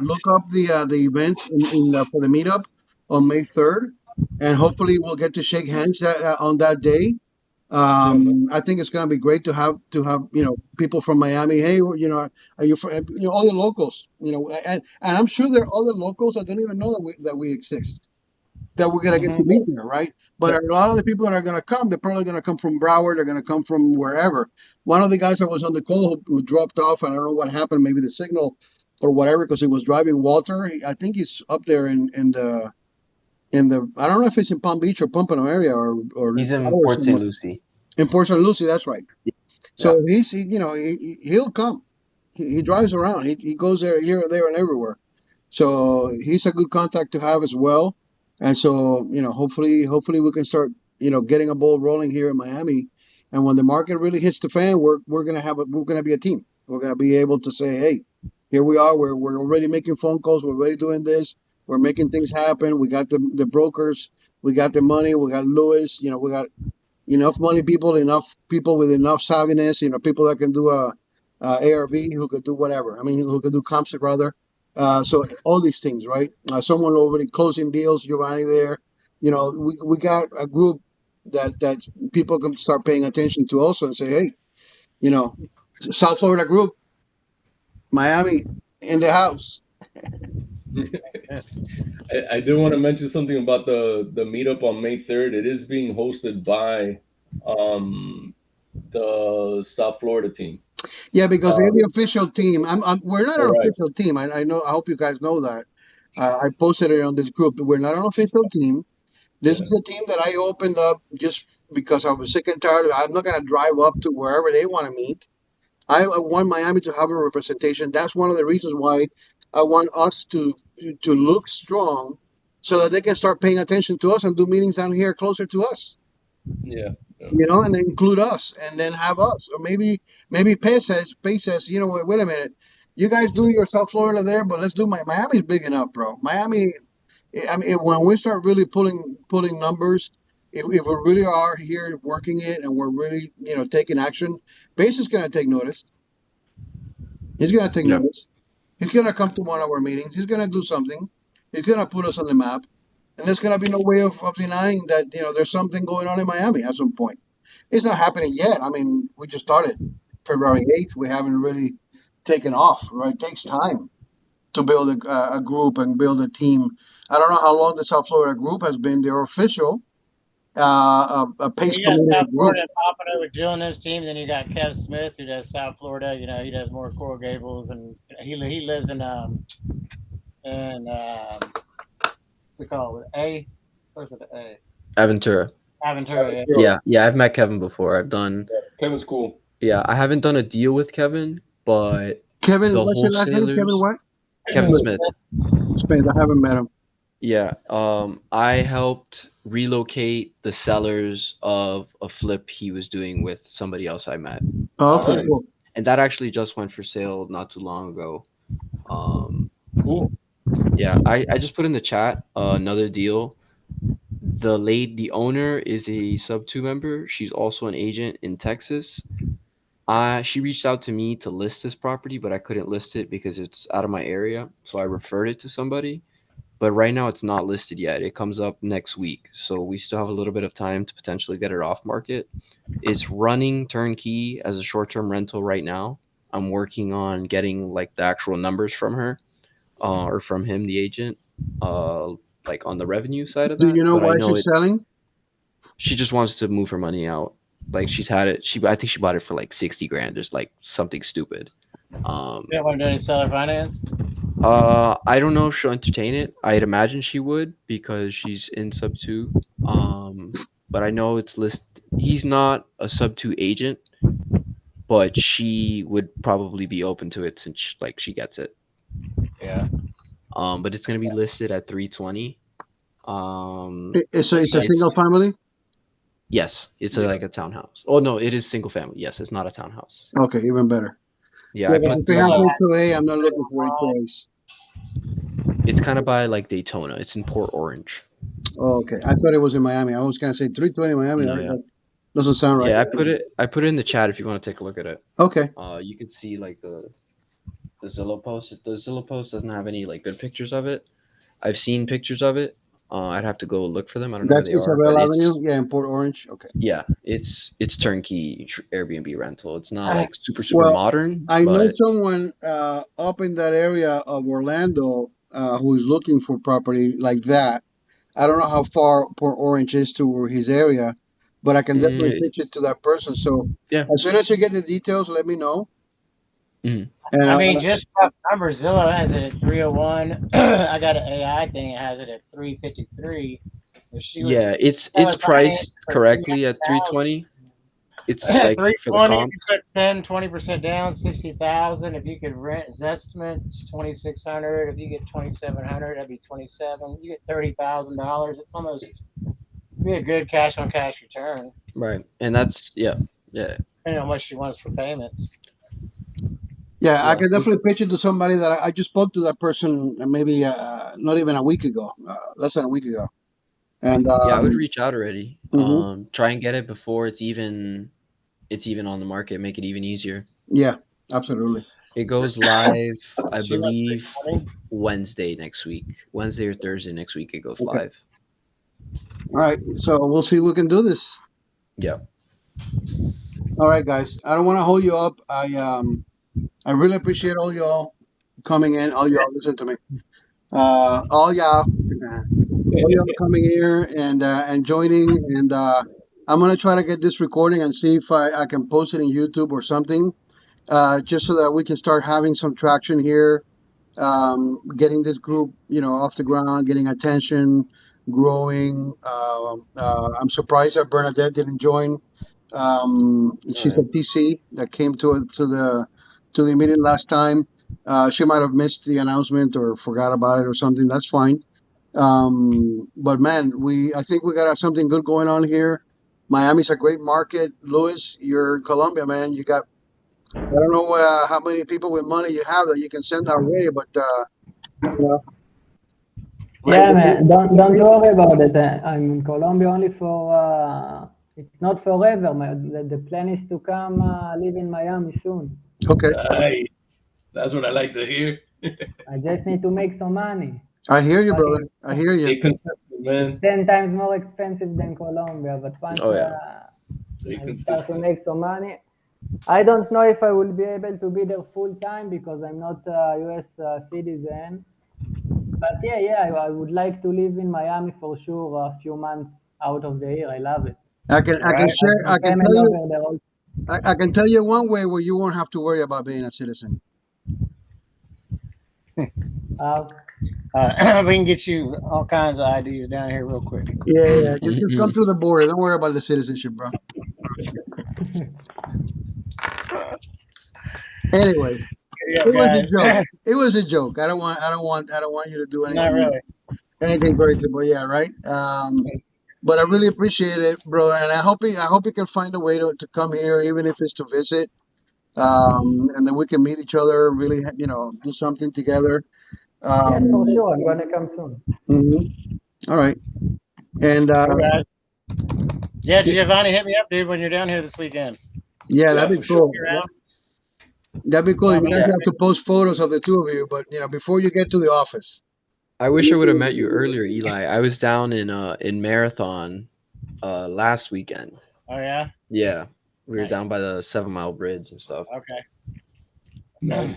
Look up the event for the meetup on May 3rd, and hopefully we'll get to shake hands on that day. Yeah, man. I think it's going to be great to have people from Miami. Hey, are you from, all the locals? And I'm sure there are other locals that don't even know that we exist, that we're gonna get to Hmm. meet there, right? But a lot of the people that are gonna come, they're probably gonna come from Broward, they're gonna come from wherever. One of the guys that was on the call who dropped off, and I don't know what happened, maybe the signal or whatever, because he was driving Walter. I think he's up there in the I don't know if it's in Palm Beach or Pompano area or He's in or Port St. somewhere Lucie. in Port St. Lucie. That's right. So Yeah. he'll come. He drives around. He goes there, here, there, and everywhere. So he's a good contact to have as well. And so hopefully we can start getting a ball rolling here in Miami. And when the market really hits the fan, we're gonna be a team. We're gonna be able to say, hey, here we are. We're already making phone calls. We're already doing this. We're making things happen. We got the brokers. We got the money. We got Lewis. We got enough money people, enough people with enough savviness, people that can do a ARV, who could do whatever. I mean, who could do comps rather. So all these things, right? Someone already closing deals, Giovanni there. We got a group that people can start paying attention to also and say, hey, you know, South Florida group, Miami in the house. Yeah. I did want to mention something about the meetup on May 3rd. It is being hosted by um, the South Florida team. Yeah, because they're Um, the official team. We're not an correct. official team. I know. I hope you guys know that. I posted it on this group. We're not an official team. This Yeah. is a team that I opened up just because I was sick and tired. I'm not going to drive up to wherever they want to meet. I want Miami to have a representation. That's one of the reasons why I want us to look strong, so that they can start paying attention to us and do meetings down here closer to us. Yeah. Yeah. And include us, and then have us, or maybe Pace says, wait a minute, you guys do your South Florida there, but let's do Miami's big enough, bro. Miami, I mean, when we start really pulling numbers, if we really are here working it, and we're really taking action, Pace is going to take notice. He's going to take Yeah. notice. He's going to come to one of our meetings. He's going to do something. He's going to put us on the map, and there's going to be no way of denying that there's something going on in Miami at some point. It's not happening yet. I mean, we just started February 8th. We haven't really taken off, right? It takes time to build a group and build a team. I don't know how long the South Florida group has been. Their official a Well, pace you got community South group. Florida popping over Jill and his team. Then you got Kev Smith who does South Florida. He does more Coral Gables, and he lives in what's it called? A, where's it? A Aventura. Aventura. Yeah. Sure. Yeah, yeah, I've met Kevin before. I've done. Kevin's cool. Yeah, I haven't done a deal with Kevin, but Kevin, the what's your last name? Kevin wholesalers. what? Kevin Smith. Smith. Smith. I haven't met him. Yeah, I helped relocate the sellers of a flip he was doing with somebody else I met. Oh, All okay, right. Um, cool. and that actually just went for sale not too long ago. Um, Cool. yeah, I just put in the chat another deal. The owner is a sub two member. She's also an agent in Texas. She reached out to me to list this property, but I couldn't list it because it's out of my area. So I referred it to somebody. But right now it's not listed yet. It comes up next week. So we still have a little bit of time to potentially get it off market. It's running turnkey as a short term rental right now. I'm working on getting like the actual numbers from her, or from him, the agent, uh, like on the revenue side of Do that. you know But I why know she's selling? she just wants to move her money out. Like she's had it. I think she bought it for like 60 grand. Just like something stupid. Um, You don't want to do any seller finance? I don't know if she'll entertain it. I'd imagine she would because she's in sub two. But I know it's list. He's not a sub two agent. but she would probably be open to it since like she gets it. Yeah. But it's gonna be listed at 320. So it's a It's single family. yes, it's Yeah. like a townhouse. Oh no, it is single family. Yes, it's not a townhouse. Okay, even better. Yeah, Yeah, I because put if they have the. HOA, I'm not looking for HOAs. It's kind of by like Daytona. It's in Port Orange. Oh, okay. I thought it was in Miami. I was gonna say 320 Miami. No, yeah, That doesn't sound right. yeah. I put it in the chat if you want to take a look at it. Okay. You can see like the Zillow post. The Zillow post doesn't have any like good pictures of it. I've seen pictures of it. I'd have to go look for them. I don't know where That's they are, but Isabel it's Avenue. Yeah, in Port Orange. Okay. yeah, it's turnkey Airbnb rental. It's not I, like super Well, modern, I know but someone up in that area of Orlando who is looking for property like that. I don't know how far Port Orange is to his area, but I can definitely mm, pitch it to that person. So yeah. as soon as you get the details, let me know. Mhm. And I I'm mean, gonna. just rough numbers. Zillow has it at 301. I got an AI thing. It has it at 353. If she would Yeah, it's sell it finance priced for correctly at 320. It's like for the 320, if comp. you put 10, 20% down, 60,000. If you could rent Zestments, 2,600. If you get 2,700, that'd be 27. You get $30,000. It's almost be a good cash on cash return, Right. And that's yeah. Yeah. depending on what she wants for payments. Yeah, I Yeah. can definitely pitch it to somebody that I just spoke to that person maybe not even a week ago, less than a week ago. And Yeah, I would reach out already. mhm, Try and get it before it's even on the market, make it even easier. yeah, absolutely. It goes live, I She wants believe, 320. Wednesday next week. Wednesday or Thursday next week it goes Okay. live. All right. So we'll see if we can do this. Yeah. All right, guys. I don't want to hold you up. I really appreciate all y'all coming in. All y'all listen to me. All y'all. All y'all coming here and joining, and I'm gonna try to get this recording and see if I can post it in YouTube or something, just so that we can start having some traction here, getting this group, off the ground, getting attention, growing. I'm surprised that Bernadette didn't join. Oh, She's a yeah. TC that came to the meeting last time. She might have missed the announcement or forgot about it or something. That's fine. But man, I think we got something good going on here. Miami's a great market. Luis, you're in Colombia, man. I don't know how many people with money you have that you can send our way, but you know, let, Yeah, let me, man, don't worry about it. I'm in Colombia only for. It's not forever. The plan is to come live in Miami soon. okay. Nice. That's what I like to hear. I just need to make some money. I hear you, But brother. I hear you. Stay consistent, it's man. 10 times more expensive than Colombia. But once Oh yeah. Stay I start to consistent. make some money, I don't know if I will be able to be there full time because I'm not a U.S. Citizen. But yeah, I would like to live in Miami for sure a few months out of the year. I love it. I can Right? I have share. my family over there also. I can tell you one way where you won't have to worry about being a citizen. Uh, We can get you all kinds of ideas down here real quick. Yeah. Just come through the border. Don't worry about the citizenship, bro. Anyways, Yeah, it was a joke. guys. It was a joke. I don't want you to do Not anything really. anything crazy, but yeah, right. But I really appreciate it, bro, and I hope you can find a way to come here, even if it's to visit, and then we can meet each other, really, do something together. yes, for Um, sure. I'm gonna come soon. mhm. All right, and Cool, guys. Yeah, Giovanni, hit me up, dude, when you're down here this weekend. yeah, Yeah, that'd be for sure. cool. You're out. That'd be cool. Drop You me guys a have to post photos of the two of you, but before you get to the office. I wish I would have met you earlier, Eli. I was down in Marathon last weekend. Oh, yeah? Yeah. We were Nice. down by the 7 Mile Bridge and stuff. Okay. Nice.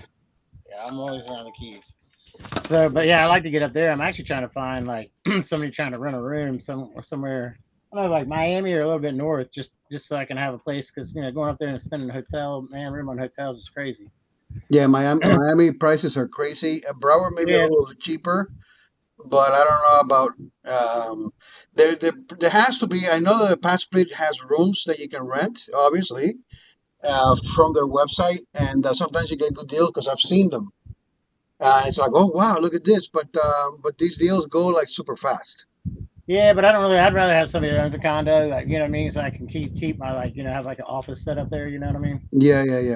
Yeah, I'm always around the Keys. So, but yeah, I like to get up there. I'm actually trying to find like somebody trying to rent a room somewhere, I don't know, like Miami or a little bit north, just so I can have a place. Because going up there and spending a hotel, man, room on hotels is crazy. Yeah, Miami prices are crazy. Broward maybe a Yeah, little cheaper, but I don't know about. There has to be. I know that the Pass Split has rooms that you can rent, obviously, from their website, and sometimes you get good deals because I've seen them. It's like, oh wow, look at this, but these deals go like super fast. Yeah, but I don't really. I'd rather have somebody that owns a condo, like you know what I mean, so I can keep my like have like an office set up there. You know what I mean? Yeah, yeah,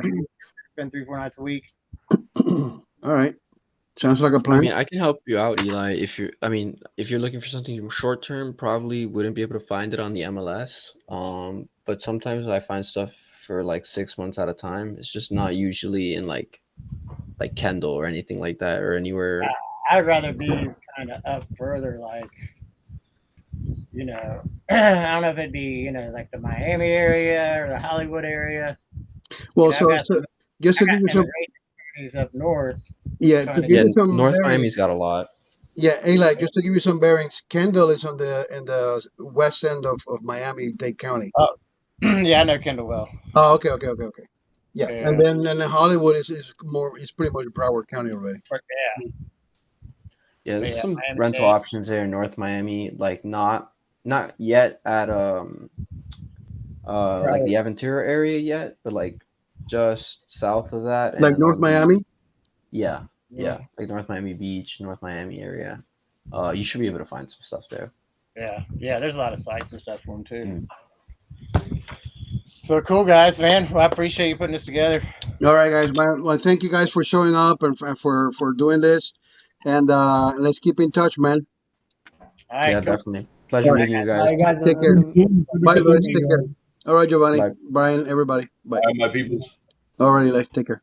Spend 3 4 nights a week. yeah. All right, sounds like a I plan. mean, I can help you out, Eli. If you're looking for something short term, probably wouldn't be able to find it on the MLS. But sometimes I find stuff for like 6 months at a time. It's just not usually in like Kendall or anything like that or anywhere. I'd rather be kind of up further, like I don't know if it'd be like the Miami area or the Hollywood area. Well, I've got so just I to got give you some some, companies up north yeah, to trying to give Yeah, you some North Miami's bearings. got a lot. Yeah, Eli, just to give you some bearings, Kendall is on the in the west end of Miami-Dade County. Oh, yeah, I know Kendall well. Oh, okay, okay, okay, okay. Yeah, Yeah, and then Hollywood is pretty much Broward County already. yeah, Yeah, but there's yeah, some rental Miami-Dade. options there in North Miami, like not yet at like Right. the Aventura area yet, but like just south of that Like and North on the Miami. yeah, Yeah, yeah, like North Miami Beach, North Miami area. You should be able to find some stuff there. yeah. There's a lot of sites and stuff for them too. Mm. So cool, guys, man. Well, I appreciate you putting this together. All right, guys. Well, thank you guys for showing up and for doing this, and let's keep in touch, man. All right, Yeah, cool. definitely. All Pleasure right, meeting you guys. Bye, guys. take Have a care. good day. Bye, Luis. See Take you. care. All right, Giovanni, Bye. Brian, everybody. Bye. My peoples. All righty, take care.